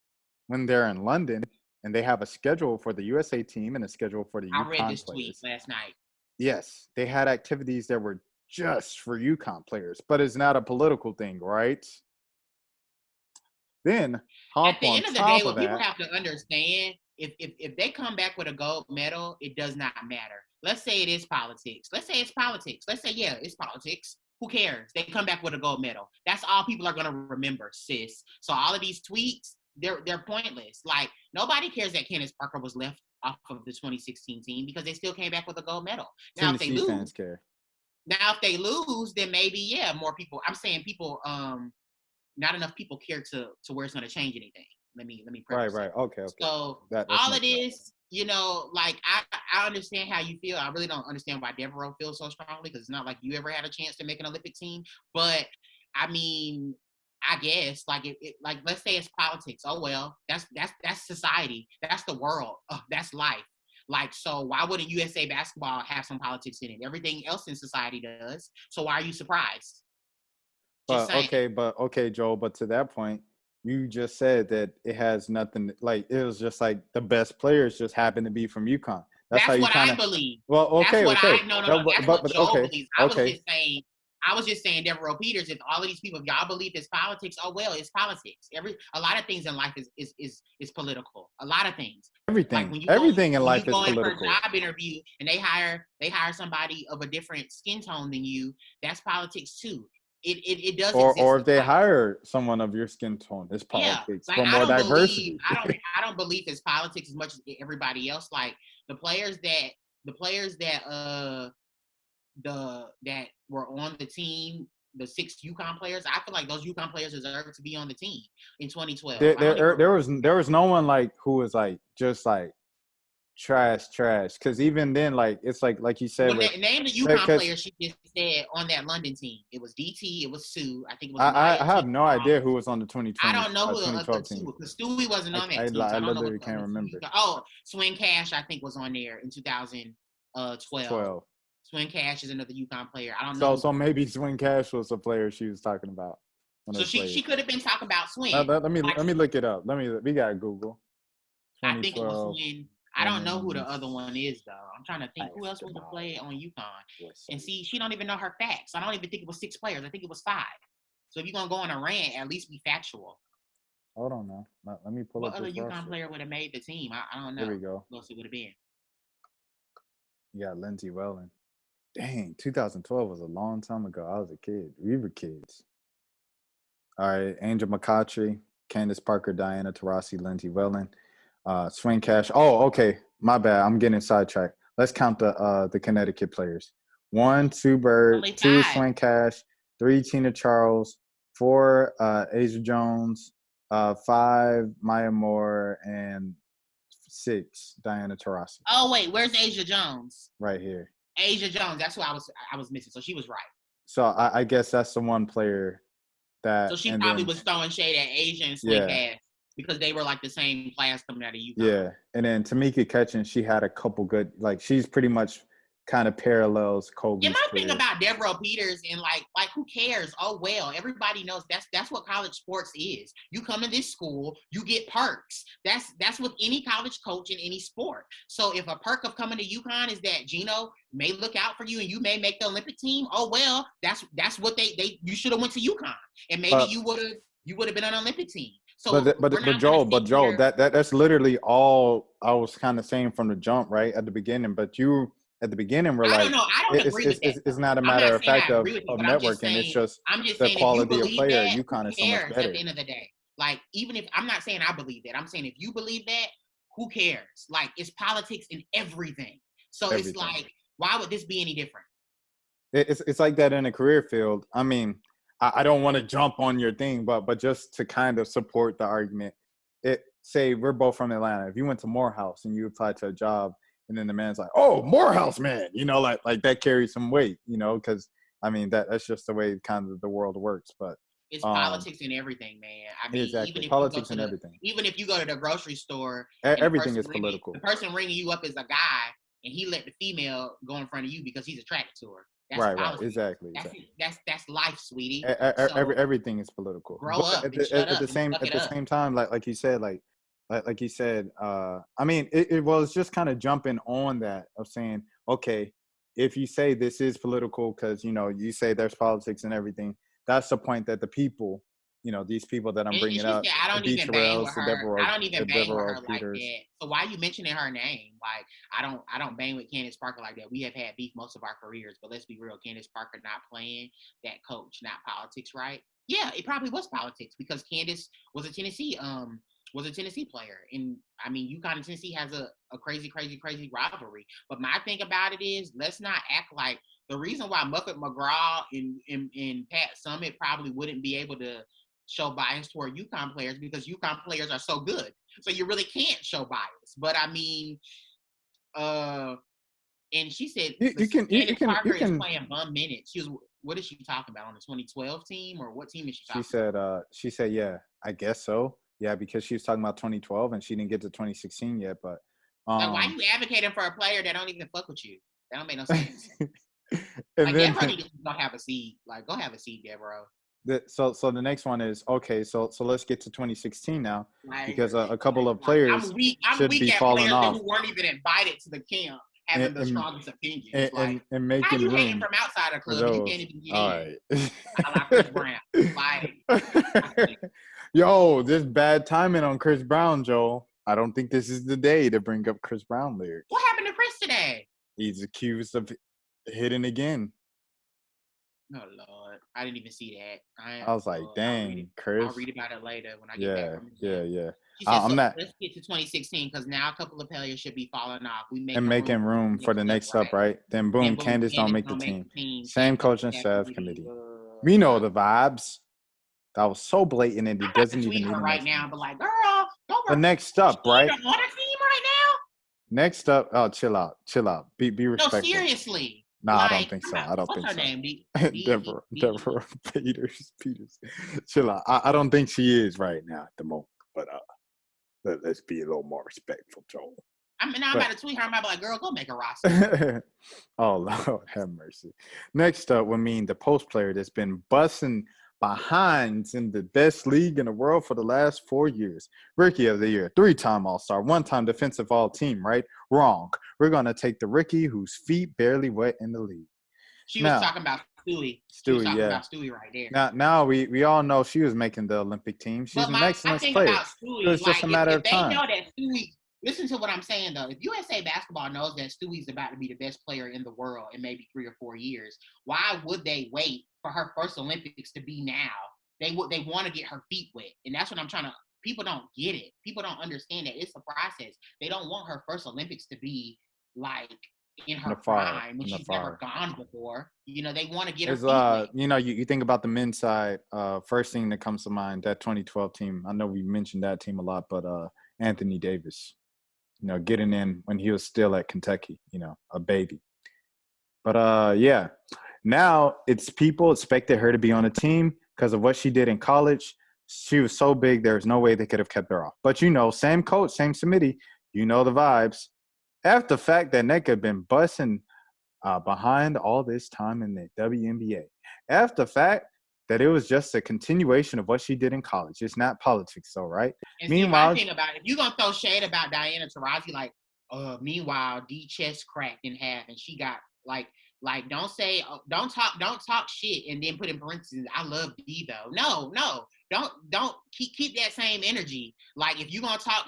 when they're in London and they have a schedule for the USA team and a schedule for the UConn players. I read this tweet last night. Yes, they had activities that were just for UConn players, but it's not a political thing, right? Then at the end of the day, what people have to understand, if they come back with a gold medal, it does not matter. Let's say it is politics. Let's say it's politics. Let's say, yeah, it's politics. Who cares? They come back with a gold medal. That's all people are going to remember, sis. So all of these tweets, they're pointless. Like, nobody cares that Candace Parker was left off of the 2016 team because they still came back with a gold medal. Now, if they lose, fans care. Now, if they lose, then maybe, yeah, more people. I'm saying people, not enough people care to where it's going to change anything. Let me preface right. Okay. So all it is, you know, like I understand how you feel. I really don't understand why Devereaux feels so strongly because it's not like you ever had a chance to make an Olympic team. But I mean, I guess like like let's say it's politics. Oh well, that's society. That's the world. That's life. Like, so why wouldn't USA basketball have some politics in it? Everything else in society does. So why are you surprised? But okay, Joel. But to that point, you just said that it has nothing. Like, it was just like the best players just happen to be from UConn. That's how you what I believe. Well, okay, that's okay. No. That's what Joel believes. I was just saying, Devereaux Peters. If all of these people, if y'all believe it's politics, oh well, it's politics. A lot of things in life is political. A lot of things. Everything. Like Everything in life is political. When you go in for a job interview and they hire somebody of a different skin tone than you, that's politics too. It does or if they hire someone of your skin tone, it's politics. Yeah, like, for more diversity. I don't believe it's politics as much as everybody else. Like the players that were on the team, the 6 UConn players, I feel like those UConn players deserve to be on the team in 2012. There was no one like who was like just like trash because even then, like, it's like you said, name the UConn players she just said on that London team. It was DT, it was Sue, I think it was I have no idea who was on the 2020 I don't know who the other team, because Stewie wasn't on that team. I literally can't remember. Swin Cash I think was on there in 2012. Swin Cash is another UConn player. I don't know. So maybe Swin Cash was a player she was talking about. So she could have been talking about Swin. Let me look it up. We got Google. I think it was Swin. I don't know who the other one is, though. I'm trying to think who else would have played on UConn. And see, she don't even know her facts. I don't even think it was 6 players. I think it was 5. So if you're going to go on a rant, at least be factual. Hold on now. Let me pull up what other UConn player would have made the team? I don't know. There we go. Who else it would have been? You got Lindsey Wellen. Dang, 2012 was a long time ago. I was a kid. We were kids. All right, Angel McCoughtry, Candace Parker, Diana Taurasi, Lindsey Wellen, Swing Cash. Oh, okay. My bad. I'm getting sidetracked. Let's count the Connecticut players. 1, 2 Bird, Only 2 5. Swing Cash, 3 Tina Charles, 4 Asia Jones, 5 Maya Moore, and 6 Diana Taurasi. Oh wait, where's Asia Jones? Right here. Asia Jones. That's who I was missing. So she was right. So I guess that's the one player that. So she probably was throwing shade at Asia and Swing Cash because they were like the same class coming out of UConn. Yeah, and then Tamika Catchings, she had a couple good, like she's pretty much kind of parallels Kobe's Yeah, my career. thing about Devereaux Peters and like who cares? Oh well, everybody knows that's what college sports is. You come in this school, you get perks. That's with any college coach in any sport. So if a perk of coming to UConn is that Gino may look out for you and you may make the Olympic team, oh well, that's what they you should have went to UConn and maybe you would have been on an Olympic team. So but Joel, that's literally all I was kind of saying from the jump, right at the beginning. But you at the beginning were like, I don't know. I don't agree with that. It's not a matter of fact of networking. It's just the quality of player. UConn is so much better. At the end of the day, like even if I'm not saying I believe that, I'm saying if you believe that, who cares? Like it's politics in everything. So it's like, why would this be any different? It's like that in a career field. I mean, I don't want to jump on your thing, but just to kind of support the argument, say we're both from Atlanta. If you went to Morehouse and you applied to a job, and then the man's like, "Oh, Morehouse man," like that carries some weight, because I mean that's just the way kind of the world works. But it's politics and everything, man. I mean, exactly, even if politics and everything. Even if you go to the grocery store, everything is political. The person ringing you up is a guy, and he let the female go in front of you because he's attracted to her. That's right, exactly. That's life, sweetie. Everything is political. Grow up at the same time, like you said, like you said, I mean, it was just kind of jumping on that of saying, okay, if you say this is political because you say there's politics and everything, that's the point that the people, these people that I'm bringing up, I don't even bang with her. I don't even bang with her like that. So why are you mentioning her name? Like I don't bang with Candace Parker like that. We have had beef most of our careers, but let's be real, Candace Parker not playing, that coach, not politics, right? Yeah, it probably was politics because Candace was a Tennessee player. And I mean, UConn and Tennessee has a crazy rivalry. But my thing about it is, let's not act like the reason why Muffet McGraw and Pat Summitt probably wouldn't be able to show bias toward UConn players because UConn players are so good. So you really can't show bias. But I mean, and she said Candace Parker is playing bum minutes. What is she talking about, on the 2012 team, or what team is she talking about? She said, yeah, I guess so. Yeah, because she was talking about 2012 and she didn't get to 2016 yet. But like, why are you advocating for a player that don't even fuck with you? That don't make no sense. Like, Devereaux needs to go have a seat. Like, go have a seat, Devereaux. So the next one is, okay, so let's get to 2016 now, because a couple of players should be falling off. Who weren't even invited to the camp, having the strongest opinions. And making how you room hating from outside the club? You can't even get all in. Right. I like Chris Brown. Like, yo, this bad timing on Chris Brown, Joel. I don't think this is the day to bring up Chris Brown lyrics. What happened to Chris today? He's accused of hitting again. Oh, Lord. I didn't even see that. I was like, dang, Chris. I'll read about it later when I get back from Yeah. She said, let's get to 2016 because now a couple of players should be falling off. Making room for the next up, right? Then boom, Candace don't make the team. Same coaching staff committee. We know the vibes. That was so blatant and it doesn't even need her right now, but like, girl, don't worry. The next up, right? On a team right now? Next up, oh, chill out. Be respectful. No, seriously. Nah, like, I don't think so. What's her name? Deborah Peters. Chill out. I don't think she is right now at the moment. But let's be a little more respectful, Joel. I'm about to tweet her. I'm about to be like, girl, go make a roster. Oh, Lord, have mercy. Next up, the post player that's been busting behinds in the best league in the world for the last 4 years. Rookie of the year, 3-time All-Star, 1-time defensive all-team, right? Wrong. We're going to take the rookie whose feet barely wet in the league. She was talking about Stewie. She was talking about Stewie right there. Now we all know she was making the Olympic team. She's an excellent player. Stewie, it was just a matter of time. They know that Stewie listen to what I'm saying though. If USA basketball knows that Stewie's about to be the best player in the world in maybe 3 or 4 years, why would they wait for her first Olympics to be now? They want to get her feet wet, and that's what I'm trying to. People don't get it. People don't understand that it's a process. They don't want her first Olympics to be like in her prime when she's never gone before. You know, they want to get her feet wet. You know, you think about the men's side. First thing that comes to mind, that 2012 team. I know we mentioned that team a lot, but Anthony Davis, you know, getting in when he was still at Kentucky, you know, a baby. But yeah, now it's people expected her to be on a team because of what she did in college. She was so big, there's no way they could have kept her off. But, you know, same coach, same committee, you know the vibes. After the fact that Nneka had been busting behind all this time in the WNBA. After the fact that it was just a continuation of what she did in college. It's not politics, though, right? And meanwhile, see, my thing about it, if you're going to throw shade about Diana Taurasi, like, meanwhile, D chest cracked in half and she got, like don't say, don't talk shit and then put in parentheses, I love D, though. No. Don't keep that same energy. Like if you're gonna talk,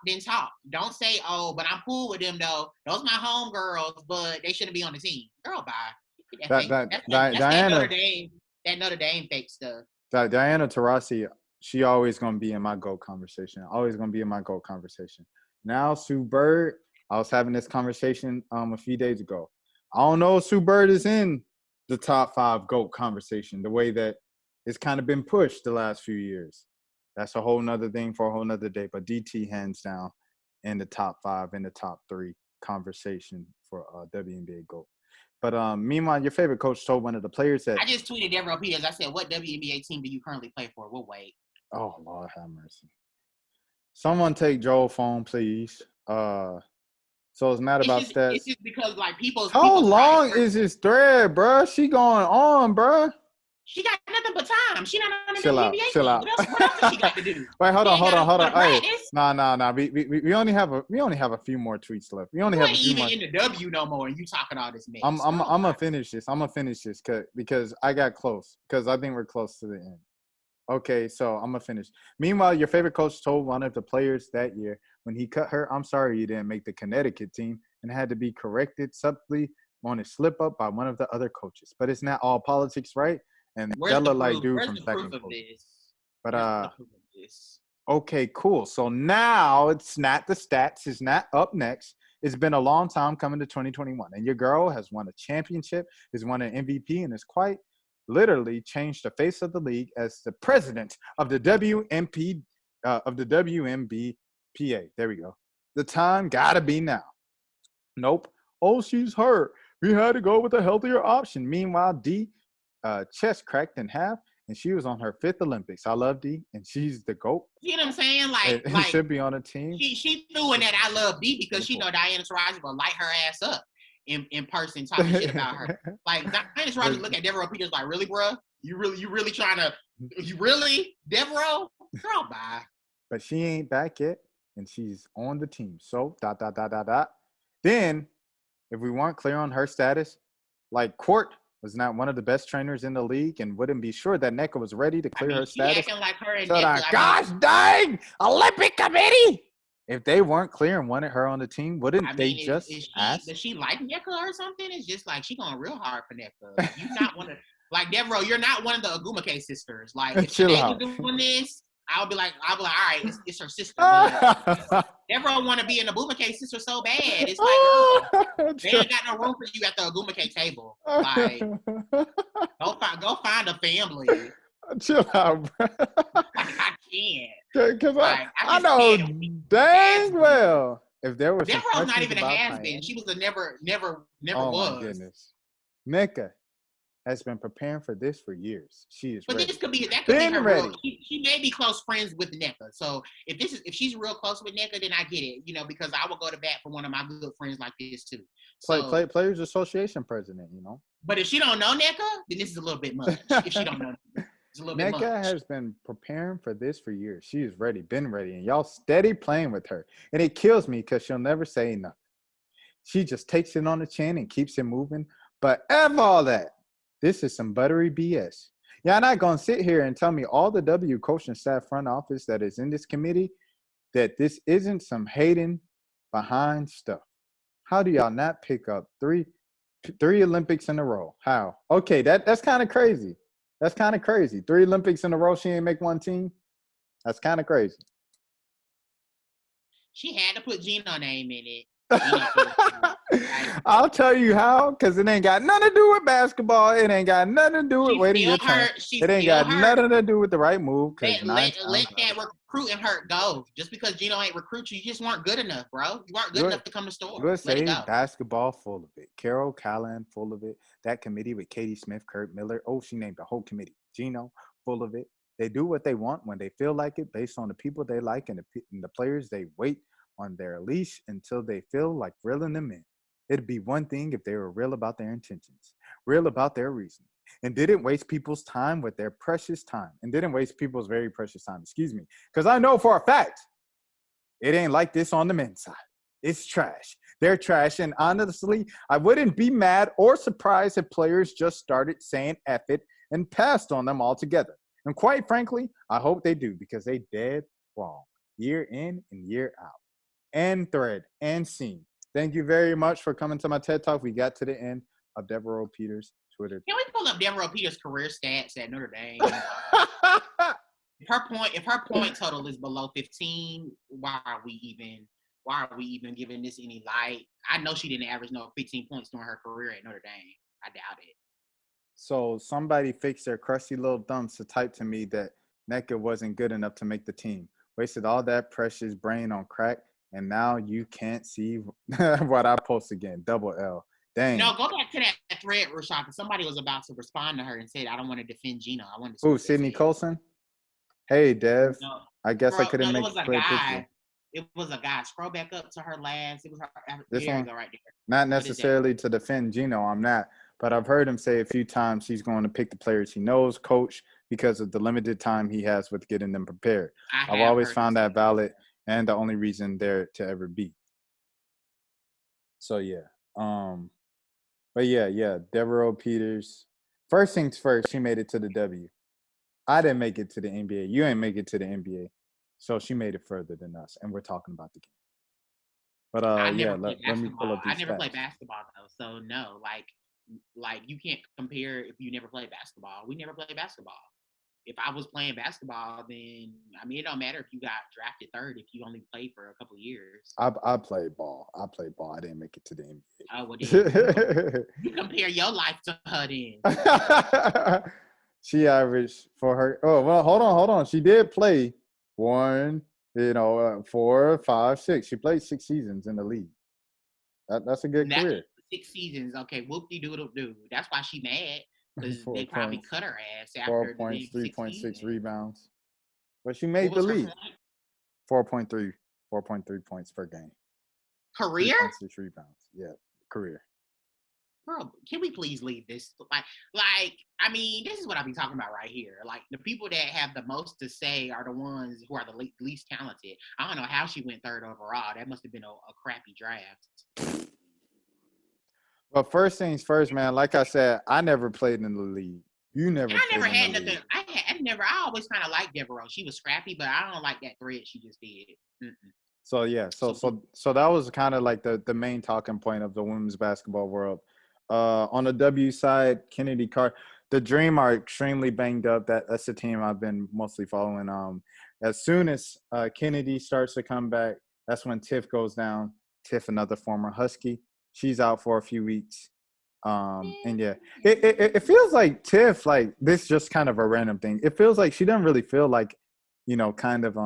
then talk. Don't say, oh, but I'm cool with them though. Those my homegirls, but they shouldn't be on the team. Girl, bye. That's Diana, that Notre Dame fake stuff. Diana Taurasi, she always gonna be in my GOAT conversation. Always gonna be in my GOAT conversation. Now Sue Bird, I was having this conversation a few days ago. I don't know if Sue Bird is in the top 5 GOAT conversation the way that it's kind of been pushed the last few years. That's a whole nother thing for a whole nother day. But DT hands down in the top 5, in the top 3 conversation for WNBA GOAT. But meanwhile, your favorite coach told one of the players that – I just tweeted Deborah Peters. I said, what WNBA team do you currently play for? We'll wait. Oh, Lord have mercy. Someone take Joel's phone, please. So it's not about stats. It's just because, like, How long is this thread, bro? She going on, bro. She got nothing but time. She not on the WNBA. Chill out. What else does she got to do? Wait, hold on. Hey, nah. We only have a few more tweets left. We only have a few more. You ain't even in the W no more, and you talking all this mess. I'm gonna finish this. Because I got close. Because I think we're close to the end. Okay, so I'm gonna finish. Meanwhile, your favorite coach told one of the players that year when he cut her, "I'm sorry you didn't make the Connecticut team," and had to be corrected subtly on a slip up by one of the other coaches. But it's not all politics, right? And Della like dude from second coach. But okay, cool. So now it's not the stats. It's not up next. It's been a long time coming to 2021, and your girl has won a championship, has won an MVP, and is quite literally changed the face of the league as the president of the WNBPA. There we go. The time gotta be now. Nope. Oh, she's hurt. We had to go with a healthier option. Meanwhile, D chest cracked in half, and she was on her 5th Olympics. I love D, and she's the GOAT. You know what I'm saying? Like should be on a team. She threw in that I love D because she know Diana Taurasi will light her ass up in person talking shit about her. Like Diana Taurasi look at Deborah Peters like, really, bro? You really trying to? You really, Deborah? Girl, bye. But she ain't back yet, and she's on the team. So ... Then, if we weren't clear on her status, like Court was not one of the best trainers in the league and wouldn't be sure that Nneka was ready to clear her status. Acting like her and so gosh dang Olympic committee. If they weren't clear and wanted her on the team, wouldn't they just ask? Does she like Nneka or something? It's just like she going real hard for Nneka. You not one of like Devereaux. You're not one of the Agumake sisters. Like if they was doing this, I'll be like, all right, it's her sister. Devereaux want to be an Agumake sister so bad. It's like, girl, they ain't got no room for you at the Agumake table. Like, go find a family. Chill out, bro. I can't. Because I know dang well if there was. Devereaux's not even a has-been. She was a never oh was. My goodness. Nneka has been preparing for this for years. She is ready. This could be her ready. She may be close friends with Nneka. So if she's real close with Nneka, then I get it. You know, because I will go to bat for one of my good friends like this too. So, Players Association president, you know. But if she don't know Nneka, then this is a little bit much. If she don't know Nneka, it's a little bit much. Nneka has been preparing for this for years. She is ready, been ready, and y'all steady playing with her. And it kills me because she'll never say nothing. She just takes it on the chin and keeps it moving. But F all that. This is some buttery BS. Y'all not going to sit here and tell me all the W coaching staff front office that is in this committee that this isn't some hating behind stuff. How do y'all not pick up three Olympics in a row? How? Okay, that's kind of crazy. That's kind of crazy. 3 Olympics in a row, she ain't make one team. That's kind of crazy. She had to put Gino's name in it. I'll tell you how, because it ain't got nothing to do with basketball. It ain't got nothing to do with waiting your turn. It ain't got nothing to do with the right move. Let that recruiting hurt go. Just because Gino ain't recruit you just weren't good enough, bro. You weren't good enough to come to store. Let's say basketball full of it. Carol Callan full of it. That committee with Katie Smith, Kurt Miller. Oh, she named the whole committee. Gino full of it. They do what they want when they feel like it, based on the people they like and the players they wait on their leash until they feel like reeling them in. It'd be one thing if they were real about their intentions, real about their reasoning, and didn't waste people's time with their precious time, and didn't waste people's very precious time, because I know for a fact it ain't like this on the men's side. It's trash. They're trash, and honestly, I wouldn't be mad or surprised if players just started saying F it and passed on them altogether. And quite frankly, I hope they do, because they dead wrong, year in and year out. And thread and scene. Thank you very much for coming to my TED Talk. We got to the end of Devereaux Peters' Twitter. Can we pull up Devereaux Peters' career stats at Notre Dame? If her point total is below 15, why are we even giving this any light? I know she didn't average 15 points during her career at Notre Dame. I doubt it. So somebody fixed their crusty little thumbs to type to me that NECA wasn't good enough to make the team. Wasted all that precious brain on crack. And now you can't see what I post again. Double L. Dang. No, go back to that thread, Rashad, because somebody was about to respond to her and said, I don't want to defend Gino. I want to. Ooh, Sydney Colson? Hey, Dev. No, I guess I couldn't make a clear picture. It was a guy. Scroll back up to her last. It was her. This one? Right there. Not necessarily to defend Gino. I'm not. But I've heard him say a few times he's going to pick the players he knows, coach, because of the limited time he has with getting them prepared. I've always found that valid. And the only reason there to ever be. So yeah. But yeah. Devereaux Peters. First things first, she made it to the W. I didn't make it to the NBA. You ain't make it to the NBA. So she made it further than us. And we're talking about the game. But let me pull up these I never played basketball though. So no, like you can't compare if you never played basketball. We never played basketball. If I was playing basketball, then it don't matter if you got drafted third if you only played for a couple of years. I played ball. I didn't make it to the NBA. Oh, well, you compare your life to her then. She averaged for her. Oh well, hold on. She did play 1, 4, 5, 6. She played 6 seasons in the league. That's a good career. 6 seasons. Okay, whoop-de-doodle-doo. That's why she mad. Because they probably cut her ass after 4 points, 3.6 rebounds. But she made the league. 4.3 points per game. Career? 3.6 rebounds. Yeah, career. Bro, can we please leave this? This is what I be talking about right here. Like, the people that have the most to say are the ones who are the least talented. I don't know how she went third overall. That must have been a crappy draft. But first things first, man. Like I said, I never played in the league. You never. I never had nothing. I always kind of liked Devereaux. She was scrappy, but I don't like that thread she just did. Mm-mm. So yeah, so that was kind of like the main talking point of the women's basketball world. On the W side, Kennedy Carter, the Dream are extremely banged up. That's the team I've been mostly following. As soon as Kennedy starts to come back, that's when Tiff goes down. Tiff, another former Husky. She's out for a few weeks. And yeah, it feels like Tiff, like this just kind of a random thing. It feels like she doesn't really feel like, kind of,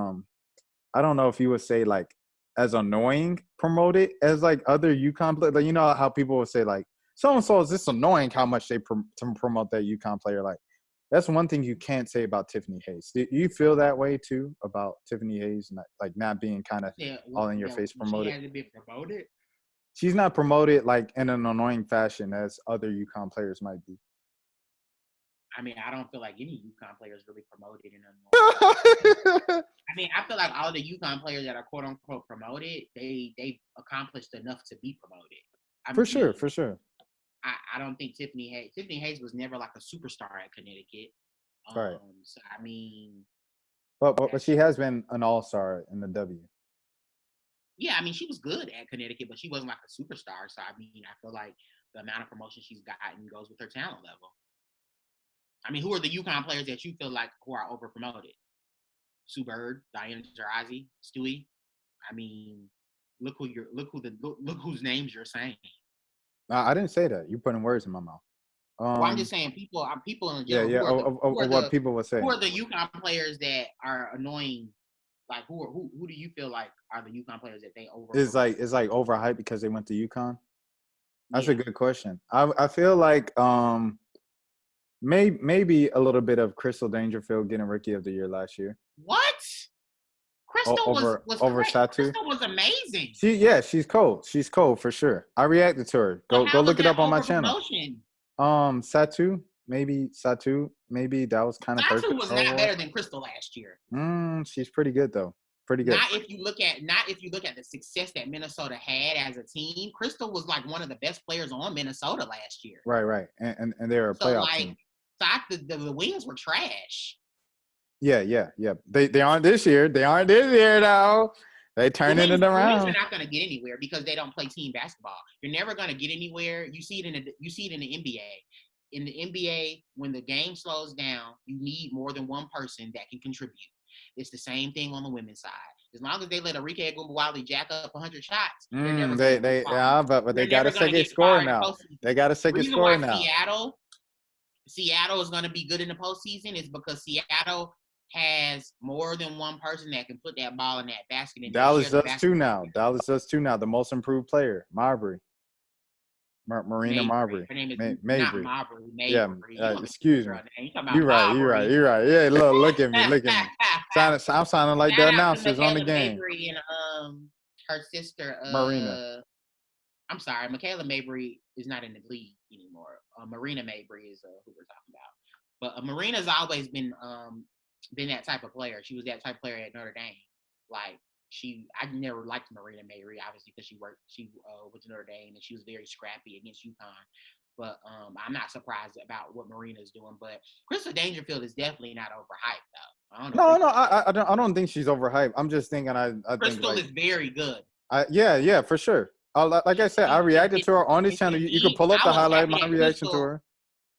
I don't know if you would say like as annoying promoted as like other UConn players. Like, how people would say like, so-and-so is this annoying how much they promote that UConn player. Like, that's one thing you can't say about Tiffany Hayes. Do you feel that way too about Tiffany Hayes, not being kind of all in your face promoted? She hasn't been promoted. She's not promoted like in an annoying fashion as other UConn players might be. I don't feel like any UConn players really promoted in annoying. I feel like all the UConn players that are quote unquote promoted, they've accomplished enough to be promoted. For sure. I don't think Tiffany Hayes was never like a superstar at Connecticut. Right. So But she has been an all-star in the W. Yeah, I mean, she was good at Connecticut, but she wasn't like a superstar. So, I mean, I feel like the amount of promotion she's gotten goes with her talent level. I mean, who are the UConn players that you feel like who are over promoted? Sue Bird, Diana Taurasi, Stewie. I mean, look whose names you're saying. I didn't say that. You're putting words in my mouth. Well, I'm just saying people in general. Yeah. What people would say. Who are the UConn players that are annoying? Like who do you feel like are the UConn players that they over? It's like overhyped because they went to UConn. That's a good question. I feel like maybe a little bit of Crystal Dangerfield getting Rookie of the Year last year. What? Crystal over great. Satu. Crystal was amazing. She's cold. She's cold for sure. I reacted to her. Go look it up on my channel. Satu. Maybe that was kind of perfect. Satu was not better than Crystal last year. She's pretty good though. Pretty good. Not if you look at the success that Minnesota had as a team. Crystal was like one of the best players on Minnesota last year. Right. And they were a playoff team. The Wings were trash. Yeah. They aren't this year. Though. They turning it around. The Wings are not going to get anywhere because they don't play team basketball. You're never going to get anywhere. You see it in the NBA. In the NBA, when the game slows down, you need more than one person that can contribute. It's the same thing on the women's side. As long as they let Arike Ogunbowale jack up 100 shots, but they got a second score now. They got a second score now. Seattle is going to be good in the postseason is because Seattle has more than one person that can put that ball in that basket. And Dallas does too now. The most improved player, Marbury. Marina Marbury. Her name is not Marbury. Yeah, excuse me. You're right. Yeah, look at me. I'm sounding like the announcers on the game. Mabry and her sister, Marina. I'm sorry, Michaela Mabry is not in the league anymore. Marina Mabry is who we're talking about. But Marina's always been that type of player. She was that type of player at Notre Dame. Like I never liked Marina Mabry, obviously, because she went to Notre Dame and she was very scrappy against UConn. But I'm not surprised about what Marina's doing. But Crystal Dangerfield is definitely not overhyped, though. I don't think she's overhyped. I'm just thinking Crystal is very good. Yeah, for sure. Like I said, I reacted to her on this channel. You can pull up the highlight of my reaction to her.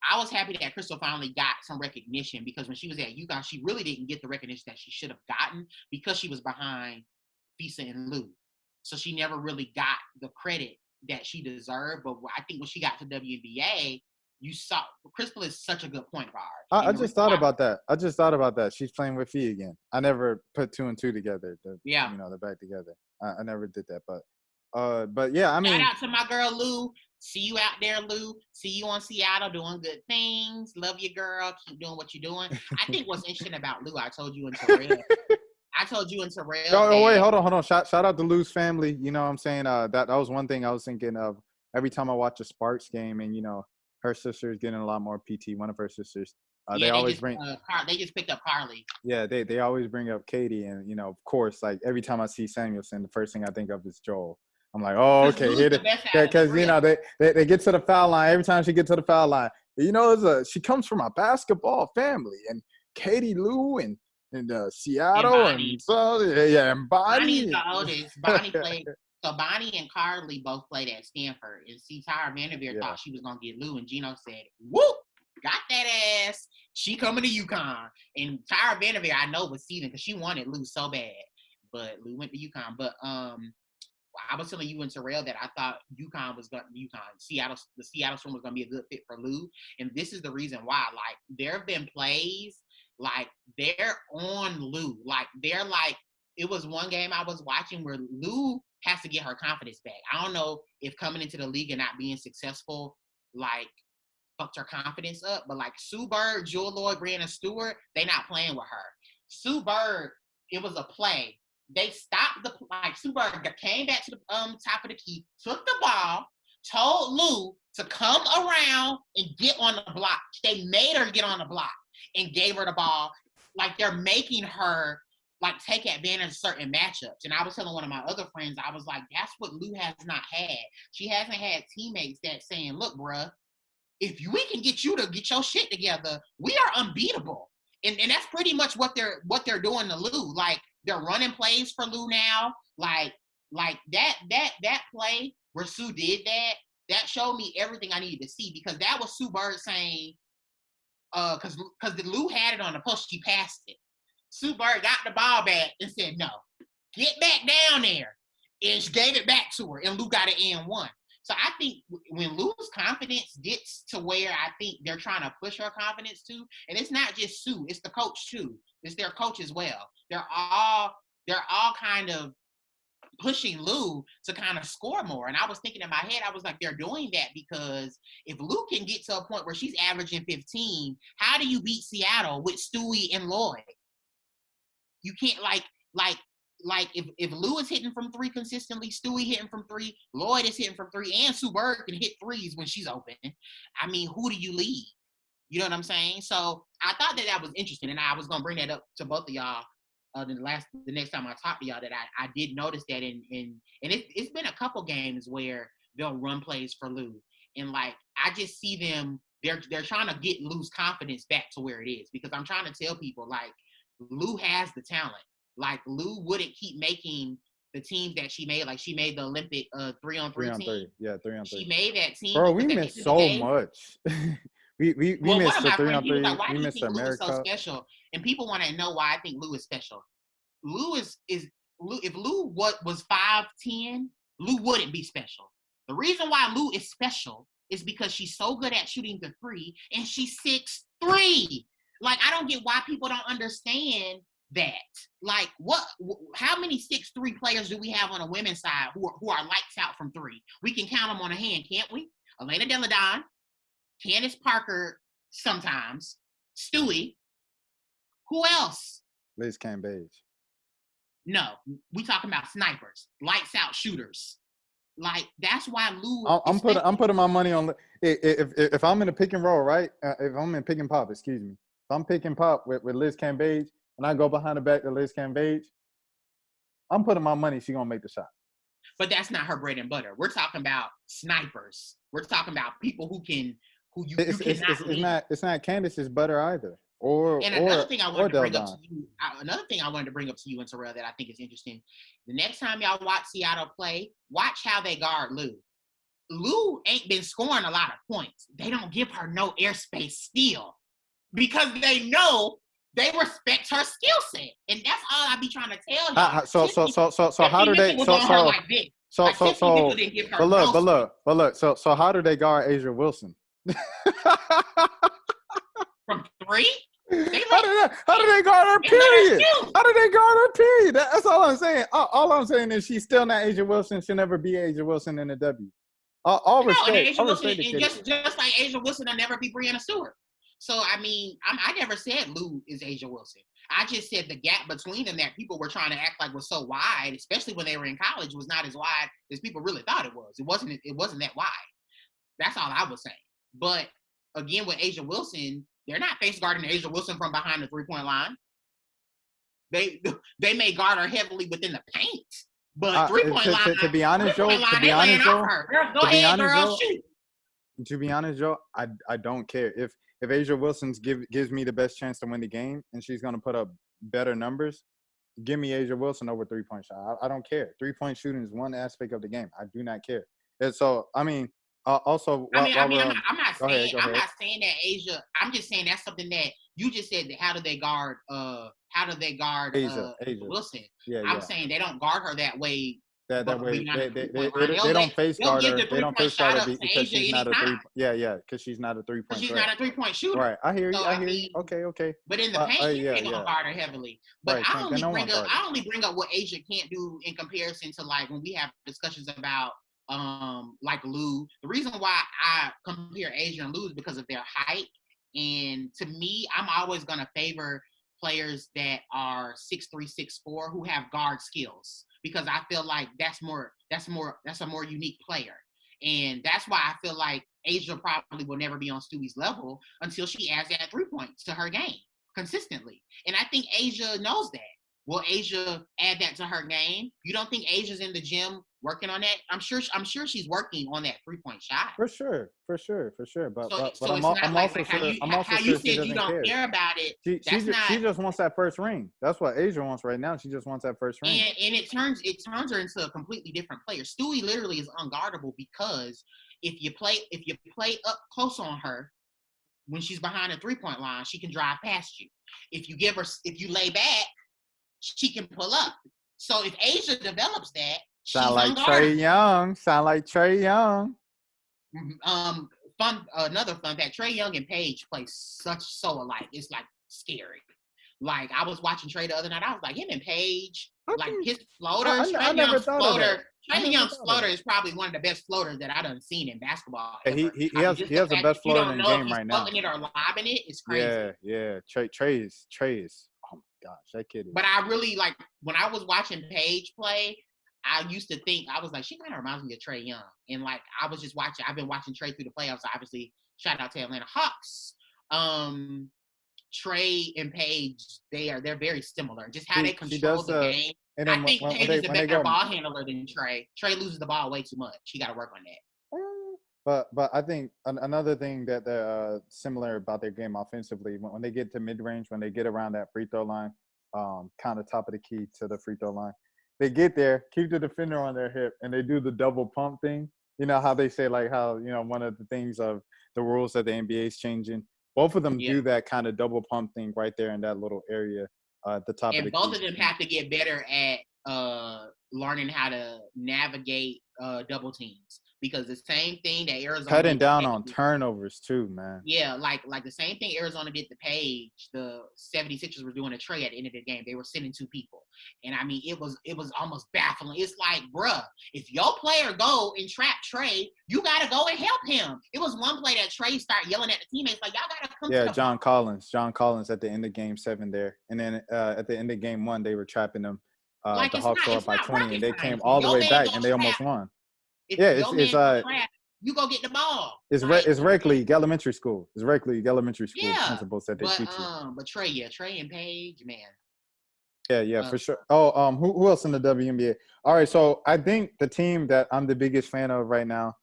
I was happy that Crystal finally got some recognition because when she was at UConn, she really didn't get the recognition that she should have gotten because she was behind Napheesa and Lou. So she never really got the credit that she deserved. But I think when she got to WNBA, you saw Crystal is such a good point guard. I just thought about that. She's playing with Fee again. I never put two and two together. They're back together. I never did that, but yeah, I mean. Shout out to my girl Lou. See you out there, Lou. See you on Seattle doing good things. Love you, girl. Keep doing what you're doing. I think what's interesting about Lou, I told you and Terrell. Oh, wait, hold on. Shout out to Lou's family. You know what I'm saying? That was one thing I was thinking of every time I watch a Sparks game and, her sister's getting a lot more PT, one of her sisters. They just picked up Carly. Yeah, they always bring up Katie. And, of course, like every time I see Samuelson, the first thing I think of is Joel. I'm like, oh, okay. Because, they get to the foul line. Every time she gets to the foul line, she comes from a basketball family. And Katie Lou and Seattle and Bonnie's the oldest. Bonnie played. So Bonnie and Carly both played at Stanford. And Tyra Vanderveer thought she was gonna get Lou, and Gino said, "Whoop, got that ass. She coming to UConn." And Tyra Vanderveer, I know, was seething because she wanted Lou so bad, but Lou went to UConn. But I was telling you and Terrell that I thought the Seattle Storm was gonna be a good fit for Lou, and this is the reason why. Like there have been plays. Like, they're on Lou. Like, it was one game I was watching where Lou has to get her confidence back. I don't know if coming into the league and not being successful, like, fucked her confidence up. But, like, Sue Bird, Jewell Loyd, Breanna Stewart, they not playing with her. Sue Bird, it was a play. They stopped Sue Bird came back to the top of the key, took the ball, told Lou to come around and get on the block. They made her get on the block and gave her the ball. Like, they're making her, like, take advantage of certain matchups. And I was telling one of my other friends, I was like, that's what Lou has not had. She hasn't had teammates that saying, look, bruh, if we can get you to get your shit together, we are unbeatable. And that's pretty much what they're doing to Lou. Like, they're running plays for Lou now. Like, Like that play where Sue did that showed me everything I needed to see, because that was Sue Bird saying, because the Lou had it on the post, she passed it. Sue Bird got the ball back and said, no, get back down there. And she gave it back to her, and Lou got it in one. So I think when Lou's confidence gets to where I think they're trying to push her confidence to, and it's not just Sue, it's the coach too. It's their coach as well. They're all kind of pushing Lou to kind of score more. And I was thinking in my head, I was like, they're doing that because if Lou can get to a point where she's averaging 15, how do you beat Seattle with Stewie and Loyd? You can't like if Lou is hitting from three consistently, Stewie hitting from three, Loyd is hitting from three, and Sue Bird can hit threes when she's open. I mean, who do you lead? You know what I'm saying? So I thought that was interesting, and I was gonna bring that up to both of y'all the next time I talk to y'all, that I did notice that and it's been a couple games where they'll run plays for Lou, and like I just see them, they're trying to get Lou's confidence back to where it is, because I'm trying to tell people, like, Lou has the talent. Like, Lou wouldn't keep making the teams that she made. Like, she made the Olympic 3-on-3 team. Yeah, 3-on-3. She made that team. Bro, we missed so much. we missed the 3-on-3. Like, why we do you missed think Lou is America. so special? And people want to know why I think Lou is special. Lou is Lou. If Lou was 5'10", Lou wouldn't be special. The reason why Lou is special is because she's so good at shooting the three, and she's 6'3". Like, I don't get why people don't understand that. Like, how many 6'3" players do we have on the women's side who are lights out from three? We can count them on a hand, can't we? Elena Deladon, Candace Parker sometimes, Stewie. Who else? Liz Cambage. No, we talking about snipers, lights out shooters. Like, that's why Lou. I'm putting my money on. If I'm in a pick and roll, right? If I'm in pick and pop, excuse me. If I'm pick and pop with Liz Cambage, and I go behind the back to Liz Cambage, I'm putting my money she's gonna make the shot. But that's not her bread and butter. We're talking about snipers. We're talking about people It's not Candace's butter either. Another thing I wanted to bring up to you and Terrell that I think is interesting. The next time y'all watch Seattle play, watch how they guard Lou. Lou ain't been scoring a lot of points. They don't give her no airspace still, because they know they respect her skill set, and that's all I be trying to tell y'all. So how do they? But look. So how do they guard Asia Wilson? From three? How do they guard her, period? How do they guard her, period? That's all I'm saying. All I'm saying is she's still not Asia Wilson. She'll never be Asia Wilson in the W. Just like Asia Wilson will never be Breanna Stewart. So, I mean, I never said Lou is Asia Wilson. I just said the gap between them that people were trying to act like was so wide, especially when they were in college, was not as wide as people really thought it was. It wasn't that wide. That's all I was saying. But again, with Asia Wilson, they're not face guarding Asia Wilson from behind the 3-point line. They may guard her heavily within the paint, but 3-point line. To be honest, Joe. To be honest, Joe, I don't care if Asia Wilson gives me the best chance to win the game, and she's gonna put up better numbers. Give me Asia Wilson over 3-point shot. I don't care. 3-point shooting is one aspect of the game. I do not care. And so, I mean. Also, I'm not saying that Asia. I'm just saying that's something that you just said. That how do they guard Asia. Wilson? I'm saying they don't guard her that way. That way they don't face guard her. They don't face guard her because she's not a 3. Because she's not a 3-point. She's not a 3-point shooter. Right. I hear you. Okay. But in the paint, they're gonna guard her heavily. But right, I only bring up what Asia can't do in comparison to, like, when we have discussions about. Like Lou. The reason why I compare Asia and Lou is because of their height. And to me, I'm always gonna favor players that are 6'3", 6'4", who have guard skills, because I feel like that's a more unique player. And that's why I feel like Asia probably will never be on Stewie's level until she adds that 3-point to her game consistently. And I think Asia knows that. Will Asia add that to her game? You don't think Asia's in the gym working on that? I'm sure she's working on that 3-point shot. For sure. But So I'm it's not also like sure how you she said you doesn't don't care. care about it. She just wants that first ring. That's what Asia wants right now. She just wants that first ring. And it turns her into a completely different player. Stewie literally is unguardable because if you play up close on her when she's behind the 3-point line, she can drive past you. If you lay back, she can pull up. So if Asia develops that, Sound like Trae Young. Another fun fact: Trae Young and Paige play so alike. It's like scary. Like I was watching Trae the other night. I was like, him and Paige, like his floaters. Trae Young's floater is probably one of the best floaters that I done seen in basketball. He has the best floater in the game right now. Floating it or lobbing it is crazy. Yeah. Trae is. Oh my gosh, that kid is. But I really like when I was watching Paige play. I used to think, I was like, she kind of reminds me of Trae Young. And like, I've been watching Trae through the playoffs. So obviously, shout out to Atlanta Hawks. Trae and Paige, they're very similar. Just how they control the game. And I think Paige is a better ball handler than Trae. Trae loses the ball way too much. He got to work on that. But I think another thing that they're similar about their game offensively, when they get to mid-range, when they get around that free throw line, kind of top of the key to the free throw line, they get there, keep the defender on their hip, and they do the double pump thing. You know how they say, like, how, you know, one of the things of the rules that the NBA is changing. Both of them do that kind of double pump thing right there in that little area at the top of the key. And both of them have to get better at learning how to navigate double teams. Because the same thing that Arizona cutting down on turnovers too, man. Yeah, like the same thing Arizona did to Paige, the 76ers were doing to Trae at the end of the game. They were sending 2 people. And I mean, it was almost baffling. It's like, bruh, if your player go and trap Trae, you gotta go and help him. It was one play that Trae started yelling at the teammates, like, y'all gotta come to the John Collins at the end of game 7 there. And then at the end of game 1, they were trapping them. The Hawks were up by 20, and they came all the way back, and they almost won. It's trap, you go get the ball. It's rec league, elementary school. It's rec league, elementary school principles that they teach you. But Trae and Paige, man. Yeah, for sure. Who else in the WNBA? All right, so I think the team that I'm the biggest fan of right now,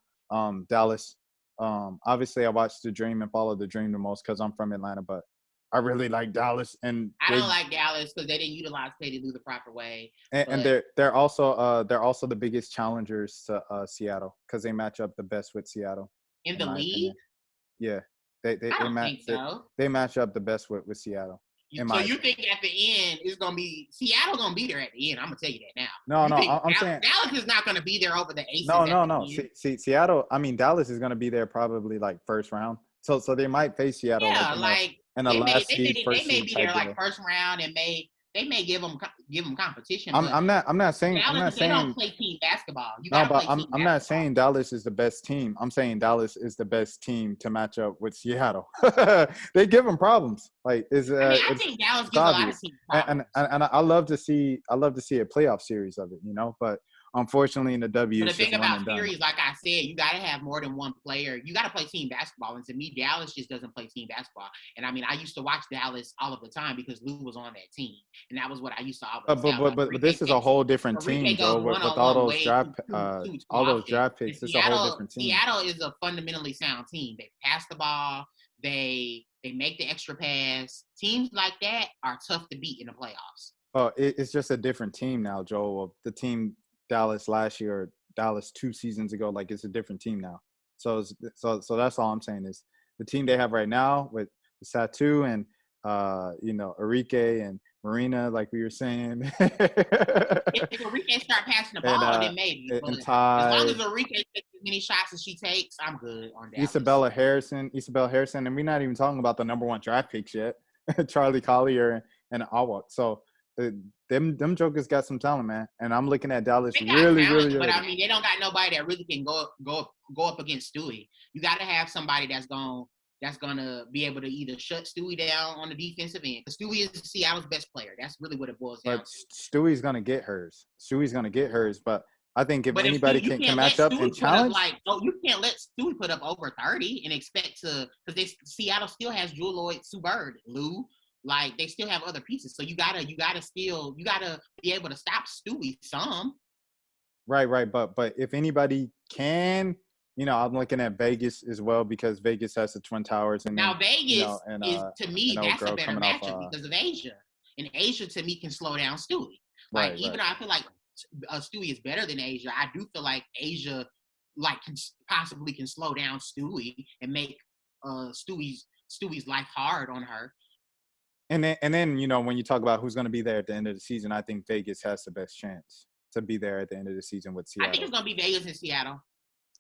Dallas. Obviously, I watch The Dream and follow The Dream the most because I'm from Atlanta, but I really like Dallas, and I don't like Dallas because they didn't utilize Katie the proper way. And they're also the biggest challengers to Seattle because they match up the best with Seattle in the league. Yeah, they match up the best with Seattle. So you think at the end it's gonna be Seattle gonna be there at the end? I'm gonna tell you that No, now. I'm saying Dallas is not gonna be there over the Aces. No. See, Seattle. I mean, Dallas is gonna be there probably like first round. So they might face Seattle. Yeah, in the last seed, they may be there like first round, and they may give them competition. I'm not saying they don't play team basketball. I'm not saying Dallas is the best team. I'm saying Dallas is the best team to match up with Seattle. They give them problems. Like I think Dallas gives a lot of teams problems. And I love to see a playoff series of it, you know, but. Unfortunately, in the W, but the thing about series, like I said, you got to have more than one player. You got to play team basketball. And to me, Dallas just doesn't play team basketball. And I mean, I used to watch Dallas all of the time because Lou was on that team, and that was what I used to always. But this is a whole different team, though. With all those draft picks, it's a whole different team. Seattle is a fundamentally sound team. They pass the ball. They make the extra pass. Teams like that are tough to beat in the playoffs. Oh, it's just a different team now, Joel. The team. Dallas last year, or Dallas 2 seasons ago, like it's a different team now. So that's all I'm saying is the team they have right now with Satu and Enrique and Marina, like we were saying. If Enrique start passing the ball, then maybe. And Ty, as long as Enrique takes as many shots as she takes, I'm good on Dallas. Isabella Harrison, and we're not even talking about the number 1 draft picks yet, Charlie Collier and Awak. So. Them jokers got some talent, man, and I'm looking at Dallas really. But I mean, they don't got nobody that really can go up against Stewie. You got to have somebody that's gonna be able to either shut Stewie down on the defensive end, because Stewie is Seattle's best player. That's really what it boils down to. Stewie's gonna get hers. But I think if anybody can match up and challenge, you can't let Stewie put up over 30 and expect to, because Seattle still has Jewell Loyd, Sue Bird, Lou. Like they still have other pieces, so you gotta be able to stop Stewie some. Right. But if anybody can, I'm looking at Vegas as well because Vegas has the Twin Towers, and Now then Vegas is, to me, an old that's a girl better coming off. matchup because of Asia, and Asia to me can slow down Stewie. Like Right. even though I feel like Stewie is better than Asia, I do feel like Asia possibly can slow down Stewie and make Stewie's life hard on her. And then when you talk about who's going to be there at the end of the season, I think Vegas has the best chance to be there at the end of the season with Seattle. I think it's going to be Vegas and Seattle.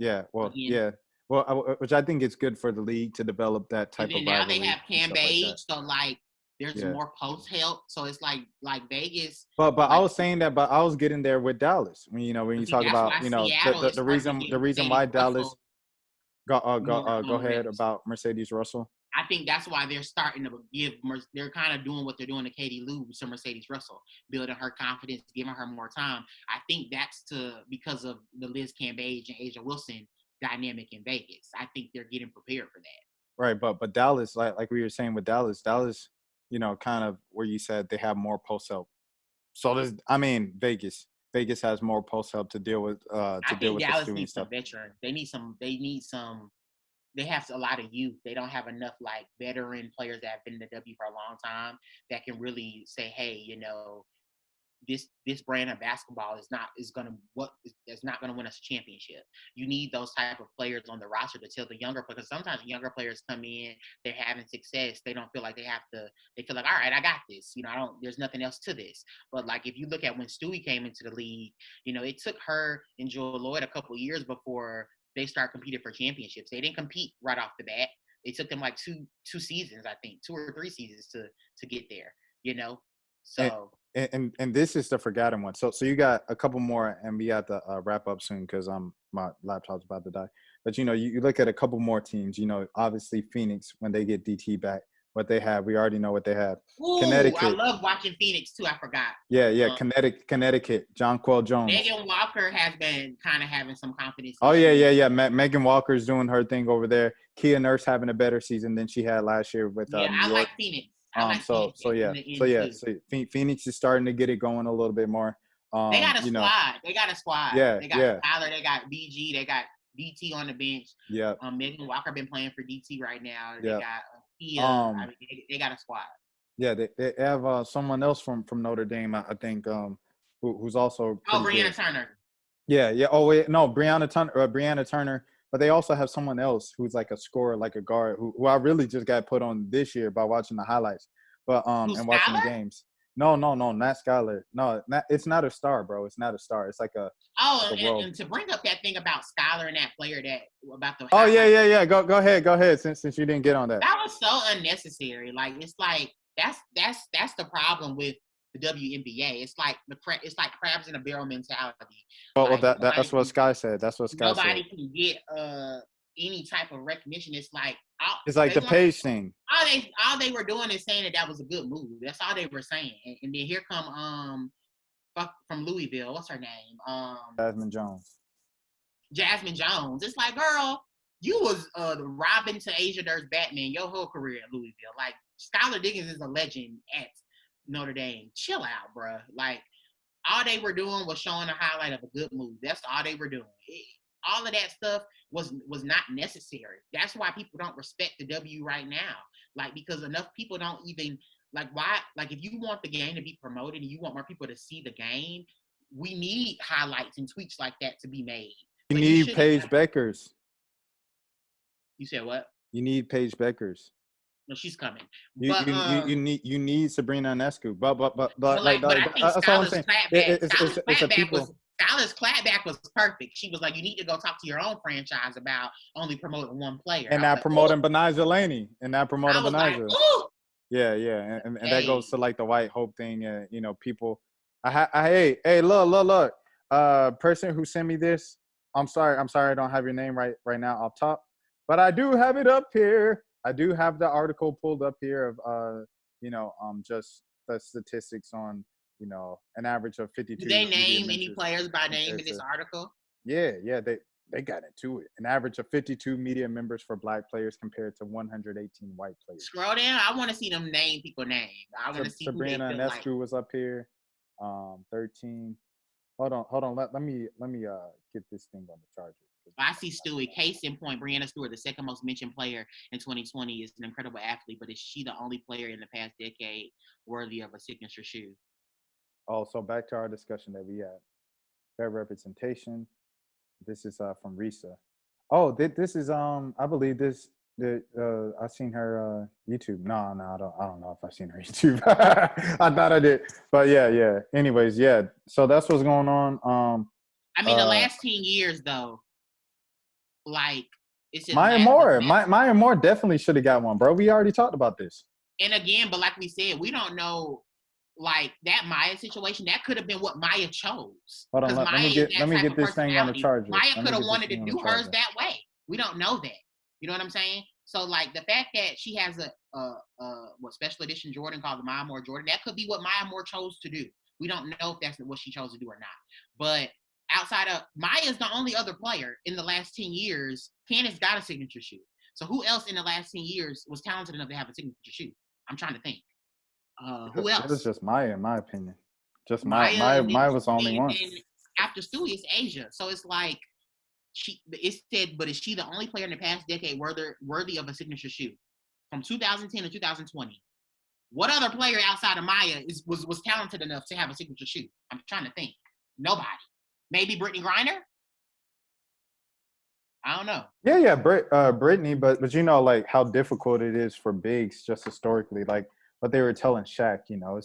Yeah, which I think it's good for the league to develop that type of rivalry. Now they have Cam Page, so like there's more post help, so it's like Vegas. But I was saying that, but I was getting there with Dallas when you talk about the reason why Dallas. Go ahead about Mercedes Russell. I think that's why they're starting to they're kind of doing what they're doing to Katie Lou to Mercedes Russell, building her confidence, giving her more time. I think that's because of the Liz Cambage and Asia Wilson dynamic in Vegas. I think they're getting prepared for that. Right, but Dallas, like we were saying with Dallas, kind of where you said they have more post help. So Vegas has more post help to deal with. I think Dallas needs some veterans. They have a lot of youth. They don't have enough like veteran players that have been in the W for a long time that can really say, hey, this brand of basketball is not gonna win us a championship. You need those type of players on the roster to tell the younger, because sometimes younger players come in, they're having success, they don't feel like they feel like, all right, I got this. There's nothing else to this. But like if you look at when Stewie came into the league, it took her and Jewell Loyd a couple of years before they start competing for championships. They didn't compete right off the bat. It took them like two seasons, I think, 2 or 3 seasons to get there. So. And this is the forgotten one. So you got a couple more, and we have to wrap up soon because my laptop's about to die. But you look at a couple more teams. Obviously Phoenix, when they get DT back, what they have, we already know what they have. Ooh, Connecticut. I love watching Phoenix too. I forgot. Yeah. Connecticut. Jonquel Jones. Megan Walker has been kind of having some confidence. Oh yeah. Megan Walker's doing her thing over there. Kia Nurse having a better season than she had last year with New York. I like Phoenix. So Phoenix is starting to get it going a little bit more. They got a squad. They got a squad. Yeah, they got Tyler. They got BG. They got DT on the bench. Yeah. Megan Walker been playing for DT right now. They got Kia. They got a squad. Yeah, they have someone else from Notre Dame, I think, who's also Breanna Turner. Yeah. Oh wait, no, Breanna Turner. But they also have someone else who's like a scorer, like a guard, who I really just got put on this year by watching the highlights, and watching the games. No, not Skylar. No, it's not a star, bro. It's not a star. It's like a and to bring up that thing about Skylar and that player about the. Oh yeah. Go ahead. Since you didn't get on that. That was so unnecessary. Like it's like that's the problem with the WNBA. It's like crabs in a barrel mentality. Well, that's what Sky said. That's what Sky said. Nobody can get any type of recognition. It's like the Page thing. All they were doing is saying that was a good move. That's all they were saying. And then here come from Louisville. What's her name? Jasmine Jones. It's like, girl, you was Robin to Asia Durst Batman your whole career at Louisville. Like Skylar Diggins is a legend at Notre Dame. Chill out, bro. Like all they were doing was showing a highlight of a good move. That's all they were doing. All of that stuff was not necessary. That's why people don't respect the W right now. Like because enough people don't even why if you want the game to be promoted and you want more people to see the game, we need highlights and tweaks like that to be made. You need Paige Beckers. You said what? You need Paige Beckers. No, she's coming. You need Sabrina Ionescu. But I think that's all I'm saying. Skylar's clapback was perfect. She was like, you need to go talk to your own franchise about only promoting one player. And not promoting Benijah Laney. And not promoting Benijah. Yeah. And that goes to the White Hope thing. People. Hey, look. Person who sent me this. I'm sorry. I don't have your name right now off top. But I do have it up here. I do have the article pulled up here of just the statistics on an average of 52. Do they name any players by name in this article? Yeah. They got into it. An average of 52 media members for Black players compared to 118 white players. Scroll down. I want to see them name people names. I want to see who they Breanna feel like. Stewart was up here. 13. Hold on. Let me get this thing on the charger. I see Stewie. Case in point, Breanna Stewart, the second most mentioned player in 2020, is an incredible athlete, but is she the only player in the past decade worthy of a signature shoe? Oh, so back to our discussion that we had. Fair representation. This is from Risa. Oh, this is I believe this. I've seen her YouTube. No, I don't know if I've seen her YouTube. I thought I did, but yeah. Anyways, yeah. So that's what's going on. I mean, the last 10 years though, like it's Maya Moore definitely should have got one, bro. We already talked about this. And again, but like we said, we don't know. Like that Maya situation, that could have been what Maya chose. Hold on, let me get this thing on the charger. Maya could have wanted to do hers that way. We don't know that. You know what I'm saying? So like the fact that she has a special edition Jordan called the Maya Moore Jordan, that could be what Maya Moore chose to do. We don't know if that's what she chose to do or not. But outside of Maya's the only other player in the last 10 years. Candace got a signature shoe. So who else in the last 10 years was talented enough to have a signature shoe? I'm trying to think. Who else? It was just Maya, in my opinion. Just Maya was the only one. After Stewie, it's Asia. So it's like it said, but is she the only player in the past decade worthy of a signature shoe? From 2010 to 2020. What other player outside of Maya was talented enough to have a signature shoe? I'm trying to think. Nobody. Maybe Brittney Griner? I don't know. Yeah, Brittney, but you know, like how difficult it is for bigs just historically, like what they were telling Shaq, you know,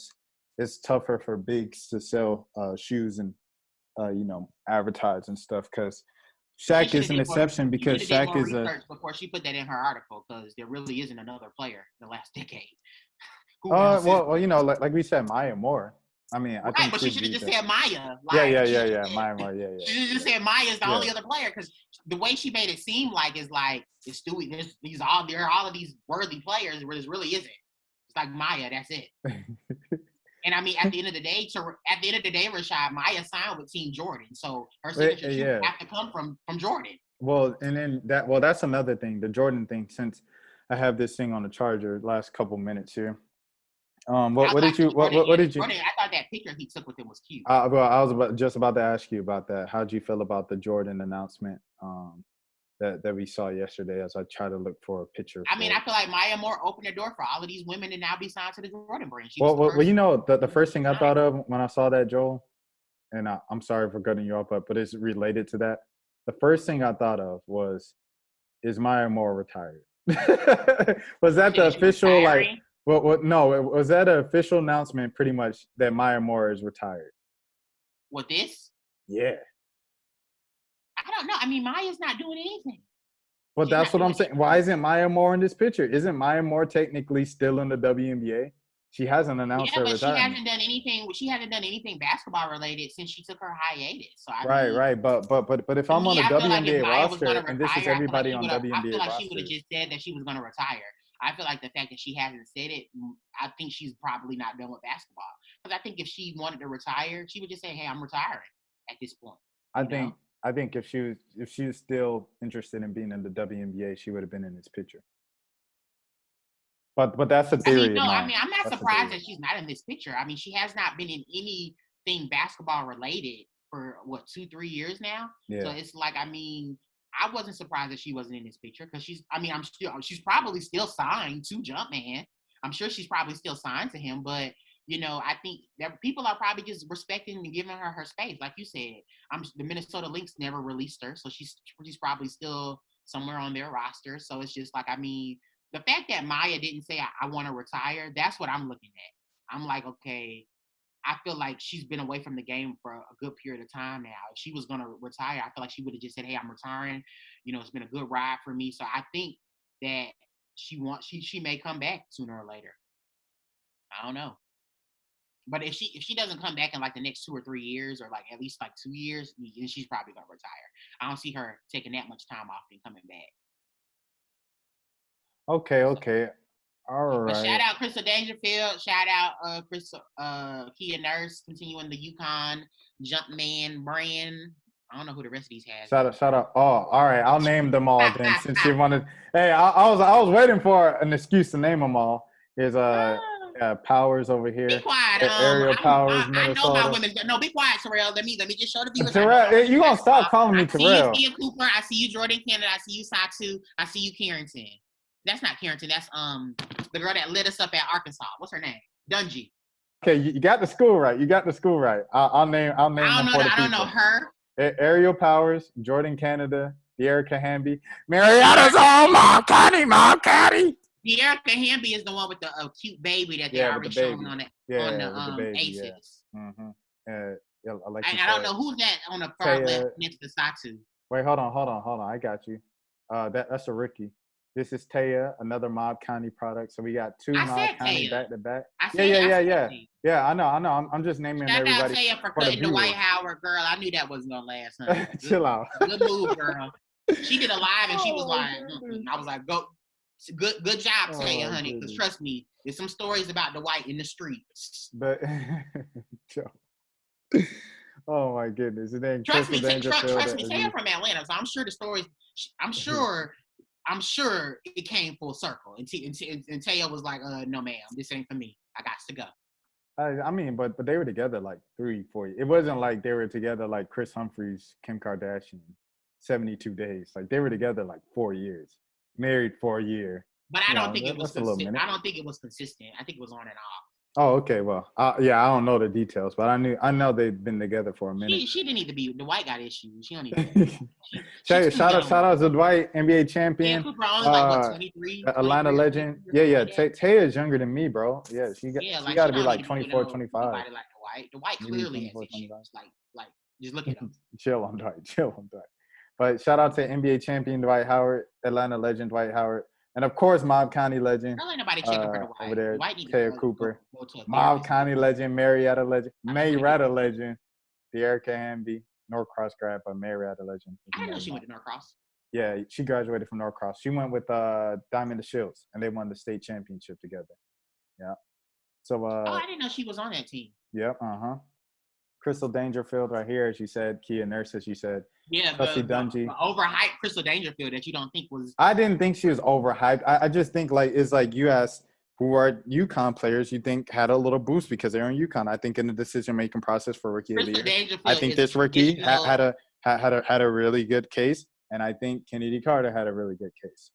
it's tougher for bigs to sell shoes and advertise and stuff because Shaq is an exception because Shaq is before she put that in her article because there really isn't another player in the last decade. Well, you know, like we said, Maya Moore. I mean, I think but she should have just said Maya. Yeah. Maya Moore, yeah. She should have just said Maya is the only other player because the way she made it seem like is like it's Stewie. There are all of these worthy players where this really isn't. It's like Maya. That's it. And I mean, at the end of the day, Rashad, Maya signed with Team Jordan, so her signature shoe have to come from Jordan. Well, and then that's another thing, the Jordan thing. Since I have this thing on the charger, last couple minutes here. What did you? Jordan, I thought that picture he took with him was cute. Well, I was just about to ask you about that. How did you feel about the Jordan announcement that we saw yesterday? As I try to look for a picture. I mean, I feel like Maya Moore opened the door for all of these women to now be signed to the Jordan brand. Well, you know, the first thing I thought of when I saw that, Joel, and I'm sorry for cutting you off, but it's related to that. The first thing I thought of was, is Maya Moore retired? Was that the official like? Well, no. Was that an official announcement, pretty much, that Maya Moore is retired? What this? Yeah. I don't know. I mean, Maya's not doing anything. Well, that's what I'm saying. Why isn't Maya Moore in this picture? Isn't Maya Moore technically still in the WNBA? She hasn't announced her retirement. She hasn't done anything. She hasn't done anything basketball related since she took her hiatus. So right. But if I'm on the WNBA roster and this is everybody on WNBA roster, I feel like she would have just said that she was going to retire. I feel like the fact that she hasn't said it, I think she's probably not done with basketball. Because I think if she wanted to retire, she would just say, "Hey, I'm retiring." At this point, I think if she was still interested in being in the WNBA, she would have been in this picture. But that's a theory. I'm not surprised that she's not in this picture. I mean, she has not been in anything basketball related for 2-3 years now. Yeah. So it's like, I mean, I wasn't surprised that she wasn't in this picture because she's probably still signed to Jumpman. I'm sure she's probably still signed to him, but you know, I think that people are probably just respecting and giving her space. Like you said, the Minnesota Lynx never released her, so she's probably still somewhere on their roster. So it's just like, I mean, the fact that Maya didn't say I want to retire, that's what I'm looking at. I'm like, okay, I feel like she's been away from the game for a good period of time now. If she was going to retire, I feel like she would have just said, "Hey, I'm retiring. You know, it's been a good ride for me." So I think that she may come back sooner or later. I don't know. But if she doesn't come back in like the next 2 or 3 years, or like at least like 2 years, then she's probably gonna retire. I don't see her taking that much time off and coming back. Okay. All right. But shout out Crystal Dangerfield. Shout out Kia Nurse continuing the UConn Jumpman brand. I don't know who the rest of these has. Shout out. Oh, all right. I'll name them all then since you wanted. Hey, I was waiting for an excuse to name them all. Here's Powers over here. Be quiet. Ariel Powers, I know my Minnesota. women. No, be quiet, Terrell. Let me just show the viewers. Terrell, you gonna stop calling me Terrell? I see you, Tia Cooper. I see you, Jordan Canada. I see you, Satu. I see you, Carrington. That's not Carrington. That's the girl that lit us up at Arkansas. What's her name? Dungy. Okay, you got the school right. I'll name. I don't know her. Ariel Powers, Jordan Canada, De'Erica Hamby, Mariana's own Mom Caddy. De'Erica Hamby is the one with the cute baby that they already shown on the Aces. Yeah. Mm-hmm. I don't know who's that on the far left next to Satu. Wait, hold on. I got you. That's a rookie. This is Taya, another Mob County product. So we got two Mob County back to back. Yeah, I know. I'm just naming everybody. Shout out Taya for cutting the White Howard girl. I knew that wasn't gonna last. Huh? Chill out. Good move, girl. She did a live and she was like, I was like, go. Good job, Taya, honey. Because trust me, there's some stories about the white in the streets. But oh my goodness, it ain't trust me, Taya from Atlanta, so I'm sure the stories. I'm sure it came full circle. And Taya was like, no, ma'am, this ain't for me. I got to go. I mean, but they were together like 3-4 years. It wasn't like they were together like Chris Humphries, Kim Kardashian, 72 days. Like they were together like 4 years, married for a year. But I don't think it was consistent. I don't think it was consistent. I think it was on and off. Oh, okay. Well, I don't know the details, but I know they've been together for a minute. She didn't need to be. The white got issues. She don't need to. Shout out to Dwight, NBA champion. Cooper only like 23. Atlanta legend. Yeah. Taya is younger than me, bro. Yeah, she got to be like 24, 25. Like the white clearly has issues. Like just look at him. Chill on Dwight. But shout out to NBA champion Dwight Howard, Atlanta legend Dwight Howard. And of course, Mob County legend. Don't let nobody checking for the white. Over there, Taya Cooper. Mob County legend, Marietta legend, legend, De'Erica Hamby, Norcross grad, but Marietta legend. I didn't know she went to Norcross. Yeah, she graduated from Norcross. She went with Diamond DeShields, and they won the state championship together. Yeah. So. I didn't know she was on that team. Yep. Crystal Dangerfield right here, as you said. Kia Nurse, as you said. Yeah, Dungy. The overhyped Crystal Dangerfield that you don't think was. I didn't think she was overhyped. I just think it's like you asked who are UConn players you think had a little boost because they're in UConn. I think in the decision-making process for rookie of the year, I think this rookie had a really good case, and I think Kennedy Carter had a really good case.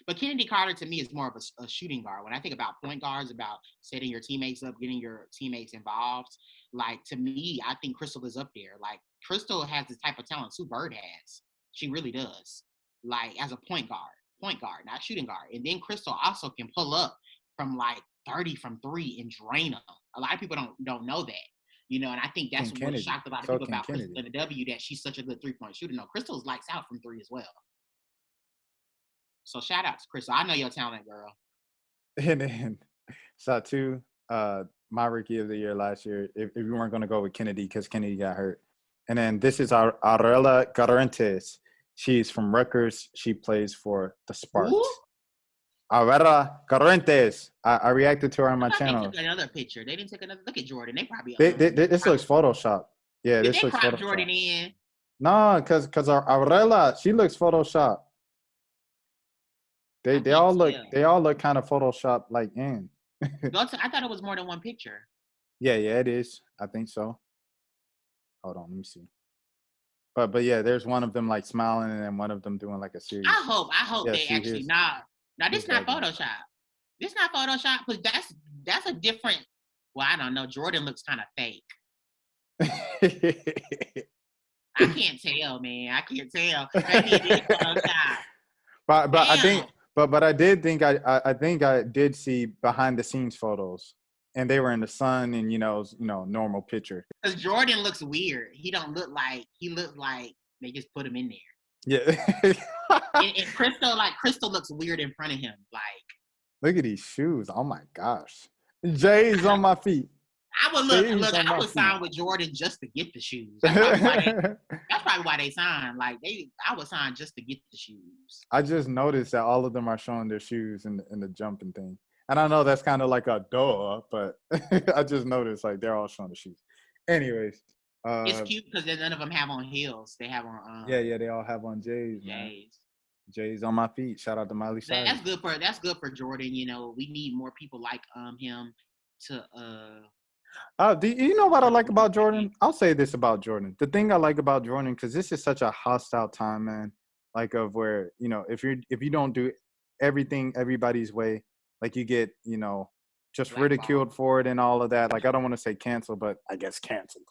But Kennedy Carter, to me, is more of a shooting guard. When I think about point guards, about setting your teammates up, getting your teammates involved, like, to me, I think Crystal is up there. Like, Crystal has the type of talent Sue Bird has. She really does. Like, as a point guard, not shooting guard. And then Crystal also can pull up from, like, 30 from 3 and drain them. A lot of people don't know that. You know, and I think that's what shocked a lot of people about Crystal in the W, that she's such a good three-point shooter. No, Crystal's lights out from 3 as well. So shout out to Crystal. I know your talent, girl. And then Satu, my rookie of the year last year, if you weren't going to go with Kennedy because Kennedy got hurt. And then this is Ariel Atkins. She's from Rutgers. She plays for the Sparks. Ariel Atkins. I reacted to her on my channel. They took another picture. They didn't take another look at Jordan. They probably this looks Photoshop. Yeah, this looks Photoshop. Jordan in? No, because Ariel, she looks Photoshop. They all look kind of Photoshop like in. I thought it was more than one picture. Yeah, it is. I think so. Hold on, let me see. But yeah, there's one of them like smiling and then one of them doing like a series. I hope they actually not. Now this not Photoshop. This not Photoshop because that's a different. Well, I don't know. Jordan looks kind of fake. I can't tell, man. I can't tell. Maybe it is Photoshop. But I think. But I did think I did see behind the scenes photos, and they were in the sun and normal picture. Because Jordan looks weird. He looks like they just put him in there. Yeah. and Crystal looks weird in front of him. Like, look at these shoes. Oh my gosh, J's on my feet. I would sign with Jordan just to get the shoes. That's probably why they signed. Like I would sign just to get the shoes. I just noticed that all of them are showing their shoes in the jumping thing. And I know that's kind of like a duh, but I just noticed like they're all showing the shoes. Anyways, It's cute because none of them have on heels. They have on yeah, they all have on J's, man. J's. J's on my feet. Shout out to Miley Cyrus. That's good for Jordan. You know, we need more people like him to Do you know what I like about Jordan? I'll say this about Jordan. The thing I like about Jordan, because this is such a hostile time, man. Like of where, you know, if you don't do everything everybody's way, like you get, you know, just ridiculed for it and all of that. Like I don't want to say canceled, but I guess canceled.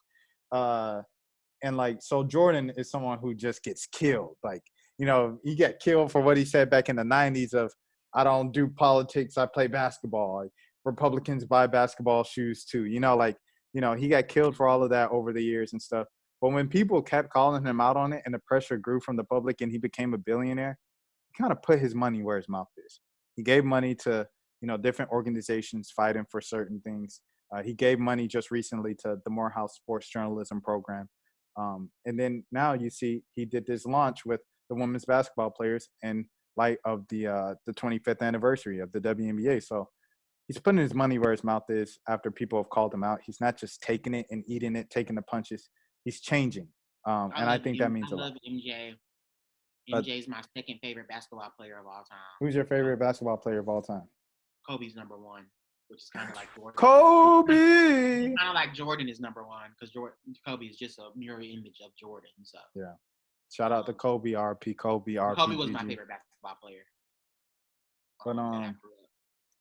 And like so Jordan is someone who just gets killed. Like, you know, he got killed for what he said back in the 90s of I don't do politics, I play basketball. Like, Republicans buy basketball shoes too. You know, like, you know, he got killed for all of that over the years and stuff. But when people kept calling him out on it and the pressure grew from the public and he became a billionaire, he kind of put his money where his mouth is. He gave money to, you know, different organizations fighting for certain things. He gave money just recently to the Morehouse Sports Journalism Program. And then now you see he did this launch with the women's basketball players in light of the 25th anniversary of the WNBA. So he's putting his money where his mouth is after people have called him out. He's not just taking it and eating it, taking the punches. He's changing. And I think that means a lot. I love MJ. MJ's my second favorite basketball player of all time. Who's your favorite basketball player of all time? Kobe's number one, which is kind of like Jordan. Kobe! Kind of like Jordan is number one because Kobe is just a mirror image of Jordan. So yeah. Shout out to Kobe, RP, Kobe, RP. Kobe was my favorite basketball player. But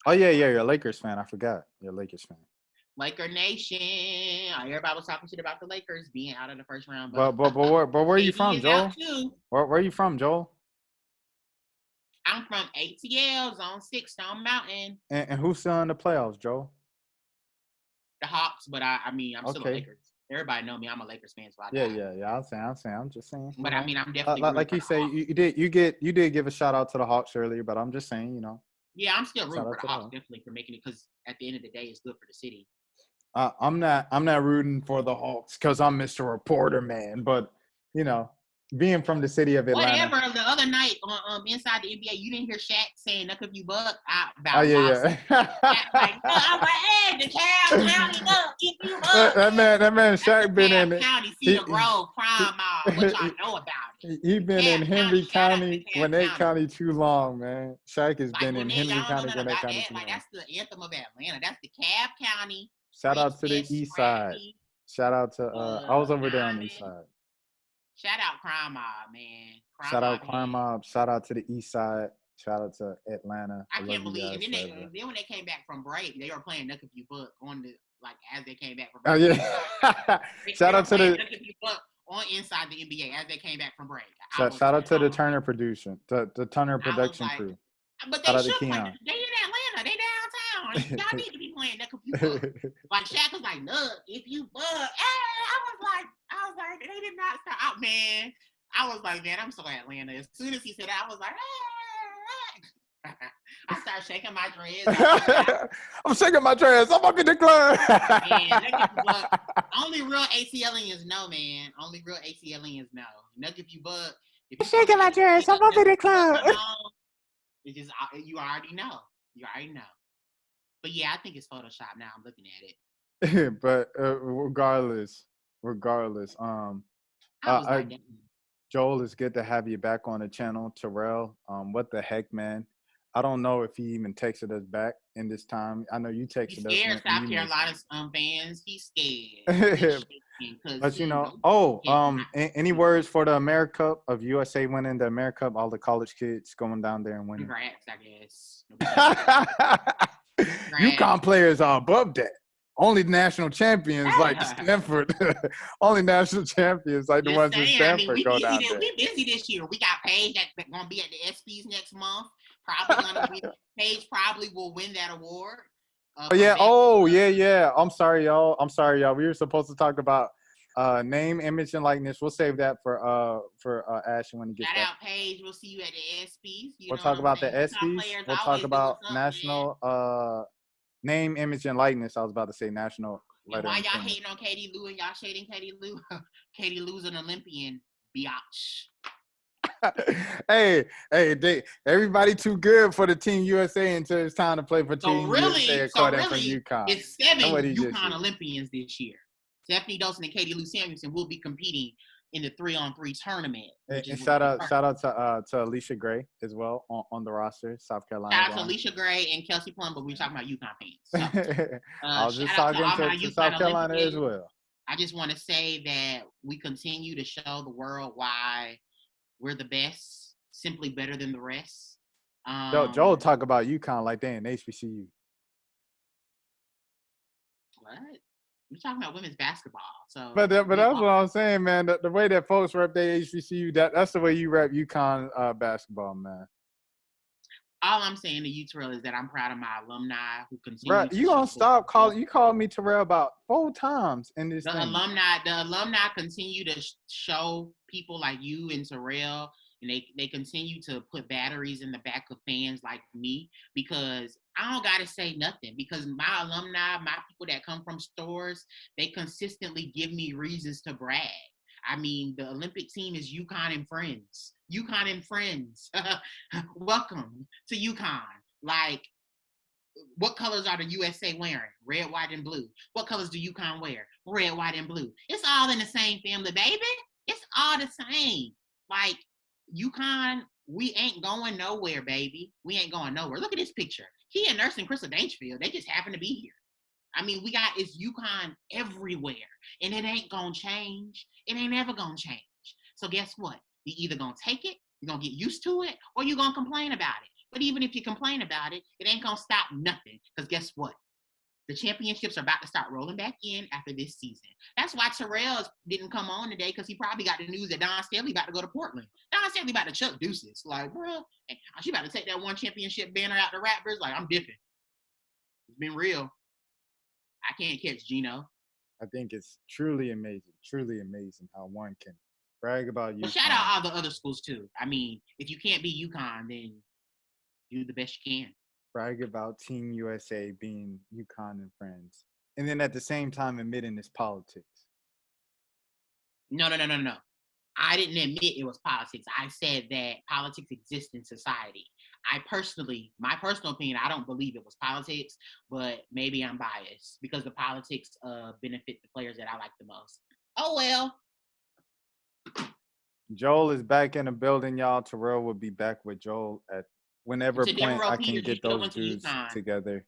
oh yeah, you're a Lakers fan. I forgot. You're a Lakers fan. Laker Nation. Everybody was talking shit about the Lakers being out of the first round. But where are you from, Joel? Where are you from, Joel? I'm from ATL, Zone 6, Stone Mountain. And who's still in the playoffs, Joel? The Hawks, but I mean, I'm still a Lakers. Everybody know me. I'm a Lakers fan, so yeah. I'm just saying. But I mean, I'm definitely like you say, you did give a shout out to the Hawks earlier, but I'm just saying, you know. Yeah, I'm still rooting for the Hawks definitely for making it because at the end of the day, it's good for the city. I'm not rooting for the Hawks because I'm Mr. Reporter, man. But you know, being from the city of Atlanta. Whatever. The other night on Inside the NBA, you didn't hear Shaq saying "Look if you buck" about. Oh yeah. Like, I'm like, hey, the Cow County, look if you buck. That man, Shaq been in it. County, Cedar Grove, Prime Mall. What y'all know about it? He been in Henry County, Gwinnett County too long, man. Shaq has been in Henry County, Gwinnett County too long. That's the anthem of Atlanta. That's the Cab County. Shout out to the East Side. Shout out to I was over there on the East Side. Shout out Crime Mob, man. Shout out Crime Mob. Shout out to the East Side. Shout out to Atlanta. I can't believe it. Then when they came back from break, they were playing Look If You Buck on the as they came back from break. Oh yeah. Shout out to the Look If You Buck on Inside the NBA as they came back from break. Shout out to the Turner production, the Turner production crew. But they should play. They in Atlanta. They downtown. Y'all need to be playing Look If You Buck. Like Shaq was like, look, if you buck. I was like, they did not stop out, man. I was like, man, I'm so Atlanta. As soon as he said that, I was like, I started shaking my dreads. I'm shaking my dreads. I'm up in the club. Man, only real ATLians know, man. Only real ATLians know. Look if you buck. I'm shaking my dreads. I'm up in the club. It's just, you already know. You already know. But yeah, I think it's Photoshop now. I'm looking at it. But regardless, Joel, it's good to have you back on the channel. Terrell, what the heck, man? I don't know if he even texted us back in this time. I know you texted us. He's scared, South Carolina fans. He's scared. But you know, any words for the America Cup of USA winning the America Cup? All the college kids going down there and winning. Congrats, I guess. UConn players are above that. Only national champions like Stanford. Only national champions like the ones in Stanford go down there. We busy this year. We got Paige that's going to be at the ESPYs next month. Probably going to be Paige. Probably will win that award. Yeah. I'm sorry, y'all. We were supposed to talk about name, image, and likeness. We'll save that for Ashley when he gets back. Shout out Paige. We'll see you at the ESPYs. We'll talk about the ESPYs. We'll talk about national name, image, and likeness. I was about to say national. And why y'all hating on Katie Lou and y'all shading Katie Lou? Katie Lou's an Olympian, biatch. hey, everybody too good for the Team USA until it's time to play for Team USA. From UConn. It's 7 UConn Olympians this year. Stephanie Dolson and Katie Lou Samuelson will be competing in the 3-on-3 tournament. And shout out to Alicia Gray as well on the roster, South Carolina. Shout out to Alicia Gray and Kelsey Plum, but we're talking about UConn fans. So, I was just talking to South Carolina as well. I just want to say that we continue to show the world why we're the best, simply better than the rest. Joel talk about UConn like they in HBCU. What? We're talking about women's basketball. So, but that's what I'm saying, man. The way that folks rep their HBCU, that's the way you rep UConn basketball, man. All I'm saying to you, Terrell, is that I'm proud of my alumni who continue. Right, you gonna stop calling? You called me Terrell about 4 times in this. The alumni continue to show people like you and Terrell, and they continue to put batteries in the back of fans like me, because I don't gotta say nothing, because my alumni, my people that come from stores, they consistently give me reasons to brag. I mean, the Olympic team is UConn and friends. UConn and friends. Welcome to UConn. Like, what colors are the USA wearing? Red, white, and blue. What colors do UConn wear? Red, white, and blue. It's all in the same family, baby. It's all the same. Like, UConn, we ain't going nowhere, baby. We ain't going nowhere. Look at this picture. Kia Nurse and Crystal Dangerfield, they just happen to be here. I mean, it's UConn everywhere, and it ain't gonna change. It ain't ever gonna change. So guess what? You either gonna take it, you're gonna get used to it, or you're gonna complain about it. But even if you complain about it, it ain't gonna stop nothing. Because guess what? The championships are about to start rolling back in after this season. That's why Terrell didn't come on today, because he probably got the news that Dawn Staley about to go to Portland. Dawn Staley about to chuck deuces. Like, bro, she about to take that one championship banner out the Raptors. Like, I'm dipping. It's been real. I can't catch Gino. I think it's truly amazing how one can brag about you. But shout out all the other schools too. I mean, if you can't be UConn, then do the best you can. Brag about Team USA being UConn and friends, and then at the same time admitting it's politics. No. I didn't admit it was politics. I said that politics exists in society. My personal opinion, I don't believe it was politics, but maybe I'm biased because the politics benefit the players that I like the most. Oh, well. Joel is back in the building, y'all. Terrell will be back with Joel at whenever point I can get those dudes together.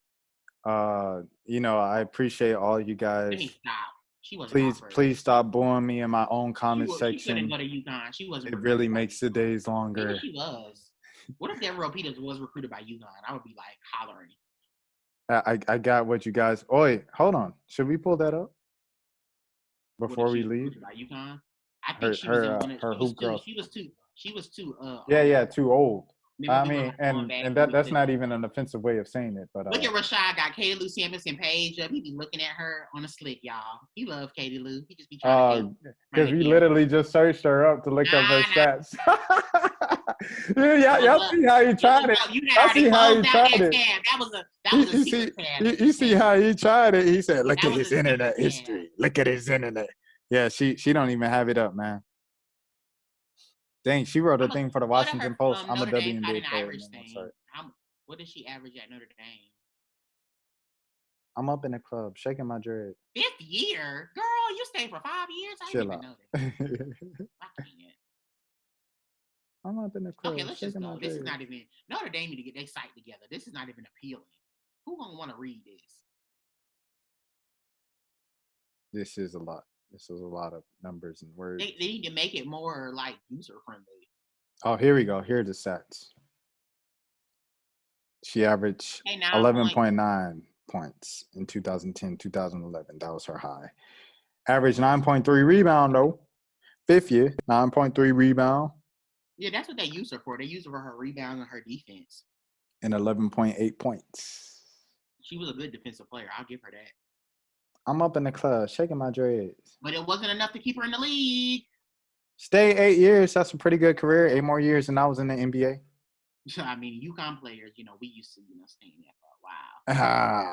I appreciate all you guys. Let me stop. She wasn't please stop booing me in my own comment section. She couldn't go to UConn. She wasn't. It really makes the days longer. Maybe she was. What if Devereaux Peters was recruited by UConn? I would be like hollering. I got what you guys. Oh, wait, hold on. Should we pull that up before we leave? By UConn? I think she was too. Yeah, too old. I mean, and that's not even an offensive way of saying it, but look at Rashad got Katie Lou Samuelson page up. He be looking at her on a slick, y'all. He love Katie Lou. He just be trying to because we literally just searched her up to look up her stats. Y'all see how he tried it. Y'all see how he tried it. That was a secret tab. You see how he tried it. He said, "Look at his internet history. Look at his internet." Yeah, she don't even have it up, man. Dang, she wrote a thing for the Washington Post. I'm a WNBA player. What did she average at Notre Dame? I'm up in the club, shaking my dread. 5th year? Girl, you stayed for 5 years? I didn't even know that. I can't. I'm up in the club. Okay, let's just go. This is not even – Notre Dame need to get their site together. This is not even appealing. Who gonna want to read this? This is a lot. This is a lot of numbers and words. They need to make it more like user friendly. Oh, here we go. Here are the stats. She averaged 11.9 points in 2010, 2011. That was her high. Average 9.3 rebound though. 5th year, 9.3 rebound. Yeah, that's what they use her for. They use her for her rebound and her defense. And 11.8 points. She was a good defensive player. I'll give her that. I'm up in the club, shaking my dreads. But it wasn't enough to keep her in the league. Stay 8 years. That's a pretty good career. 8 more years than I was in the NBA. I mean, UConn players, we used to, staying there for a while.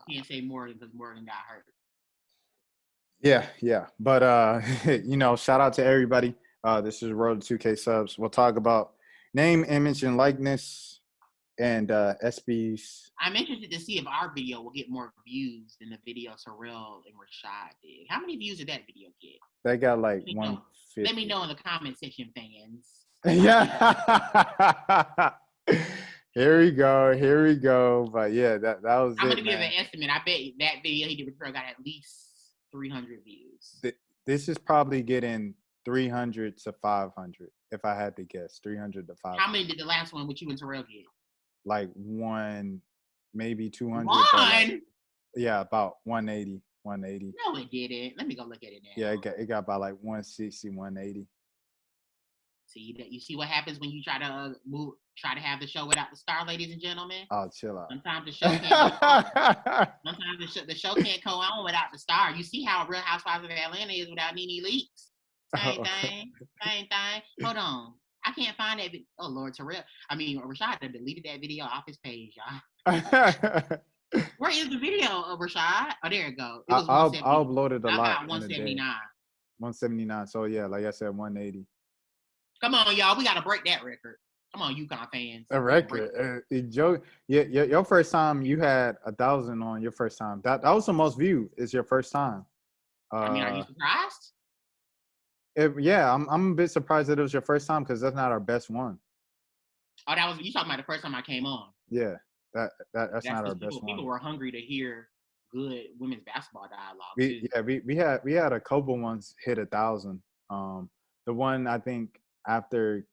You can't say Morgan because Morgan got hurt. Yeah. But, shout out to everybody. This is Road to 2K Subs. We'll talk about name, image, and likeness and SB's. I'm interested to see if our video will get more views than the video Terrell and Rashad did. How many views did that video get? They got like Let me 150. Let me know in the comment section, fans. Yeah. Here we go. But yeah, that was I'm it, gonna give man. an estimate. I bet that video he did with Terrell got at least 300 views. This is probably getting 300 to 500, if I had to guess. 300 to 500. How many did the last one with you and Terrell get? Like one, maybe 200. One? Like, yeah, about 180. No, it didn't. Let me go look at it now. Yeah, it got about like 160, 180. See that? You see what happens when you try to have the show without the star, ladies and gentlemen. Oh, chill out. Sometimes the show can't. Sometimes the show can't go on without the star. You see how Real Housewives of Atlanta is without Nene Leakes. Same thing. Hold on, I can't find that. Oh Lord, Terrell. I mean, Rashad deleted that video off his page, y'all. Where is the video of Rashad? Oh, there it go. It was I'll upload it a lot. 179. 179. So yeah, like I said, 180. Come on, y'all. We gotta break that record. Come on, UConn fans. A record. Joe, your first time you had 1,000 on your first time. That was the most viewed. Is your first time? I mean, are you surprised? Yeah, I'm a bit surprised that it was your first time because that's not our best one. Oh, that was you talking about the first time I came on. Yeah, that's not our best one. People were hungry to hear good women's basketball dialogue. We had a couple ones hit 1,000. The one I think after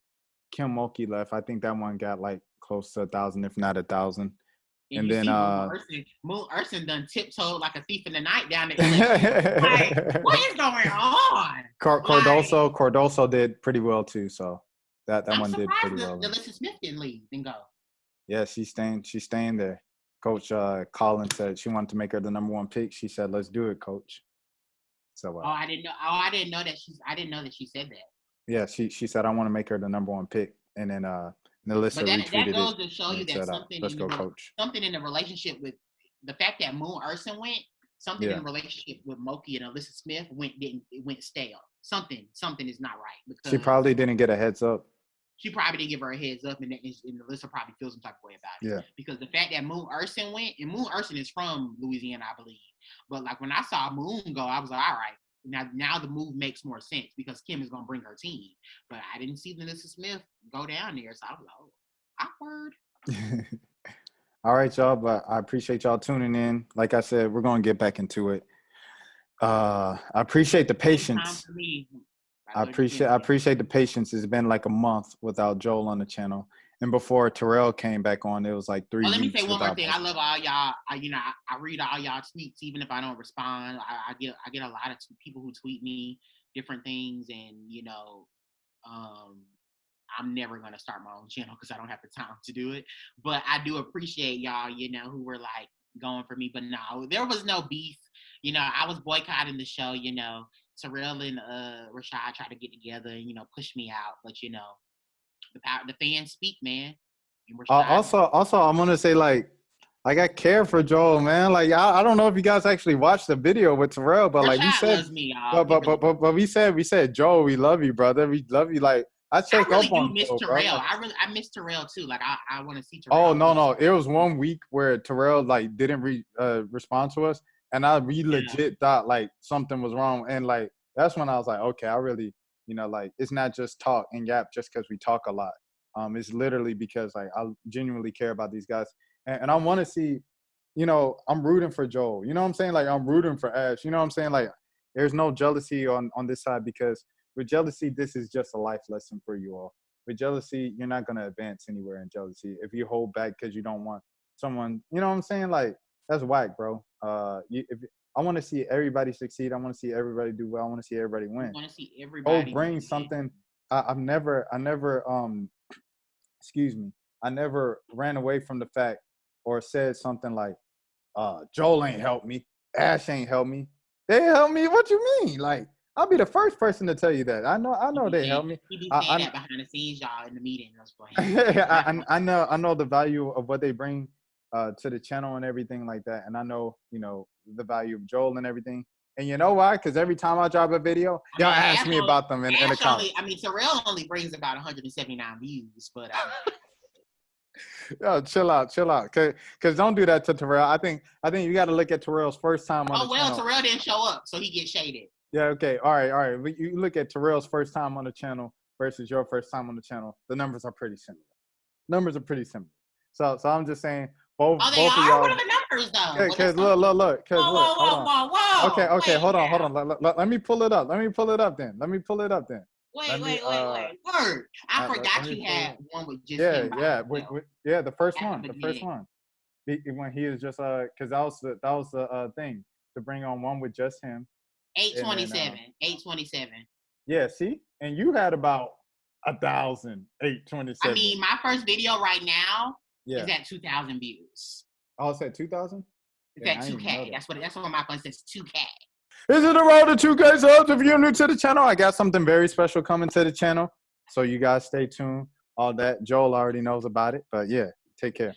Kim Mulkey left, I think that one got like close to 1,000, if not 1,000. And then Moon Urson done tiptoed like a thief in the night down there. Like, what is going on? Cardoso did pretty well too. So that one did pretty well. Alyssa Smith didn't leave and go. Yeah, she's staying there. Coach Collins said she wanted to make her the number 1 pick. She said, "Let's do it, Coach." So I didn't know that she said that. Yeah, she said, "I want to make her the number 1 pick," and then Alyssa retweeted that goes to show you that said, something. Let's go, Coach. Something in the relationship with the fact that Moon Urson went. Something in the relationship with Mulkey and Alyssa Smith went stale. Something is not right because she probably didn't get a heads up. She probably didn't give her a heads up, and Alyssa probably feels some type of way about it. Yeah. Because the fact that Moon Urson went, and Moon Urson is from Louisiana, I believe. But like when I saw Moon go, I was like, all right. Now the move makes more sense because Kim is gonna bring her team, but I didn't see Alyssa Smith go down there, so I was like, awkward. All right, y'all, but I appreciate y'all tuning in. Like I said, we're gonna get back into it. I appreciate the patience. I appreciate the patience. It's been like a month without Joel on the channel. And before Terrell came back on, it was like 3 weeks. Let me say one more thing. I love all y'all. I read all y'all tweets, even if I don't respond. I get a lot of people who tweet me different things, and I'm never gonna start my own channel because I don't have the time to do it. But I do appreciate y'all, who were like going for me. But no, there was no beef. I was boycotting the show. Terrell and Rashad tried to get together and push me out, but the fans speak, man. Also, I'm gonna say like I care for Joel, man. Like I don't know if you guys actually watched the video with Terrell, but like we said, but we said Joel, we love you, brother. We love you. Like I check up on miss Terrell. I miss Terrell too. Like I want to see Terrell. Oh no! It was 1 week where Terrell like didn't respond to us, and we legit thought like something was wrong, and like that's when I was like, okay, I really. Like it's not just talk and yap just because we talk a lot. It's literally because like I genuinely care about these guys, and I want to see, I'm rooting for Joel. You know what I'm saying? Like I'm rooting for Ash. You know what I'm saying? Like there's no jealousy on this side because with jealousy, this is just a life lesson for you all. With jealousy, you're not gonna advance anywhere in jealousy. If you hold back because you don't want someone, you know what I'm saying? Like that's whack, bro. I want to see everybody succeed. I want to see everybody do well. I want to see everybody win. I want to see everybody. Bring something. I never, excuse me. I never ran away from the fact or said something like, Joel ain't helped me. Ash ain't helped me. They helped me. What you mean? Like, I'll be the first person to tell you that. I know they helped me. He be saying that behind the scenes, y'all, in the meeting. I know the value of what they bring to the channel and everything like that. And I know, the value of Joel and everything. And you know why? Because every time I drop a video, y'all ask me about them in the comments. Terrell only brings about 179 views, but Yo, chill out. Cause don't do that to Terrell. I think you got to look at Terrell's first time on the channel. Terrell didn't show up, so he gets shaded. Yeah, okay. All right. You look at Terrell's first time on the channel versus your first time on the channel. The numbers are pretty similar. So I'm just saying both Oh, they both are? of y'all. What are the numbers though? Because look. Whoa. Okay, hold on. Let me pull it up. Let me pull it up then. Wait. Word. I forgot you had one with just him. The first one. When he was just because that was the thing to bring on one with just him. 827. Yeah, see, and you had about 1,827. I mean, my first video right now is at 2,000 views. Oh, it's at 2,000. It's at 2K. That's what my phone says. 2K. Is it a road to 2K subs? If you're new to the channel, I got something very special coming to the channel. So you guys stay tuned. All that. Joel already knows about it. But yeah, take care.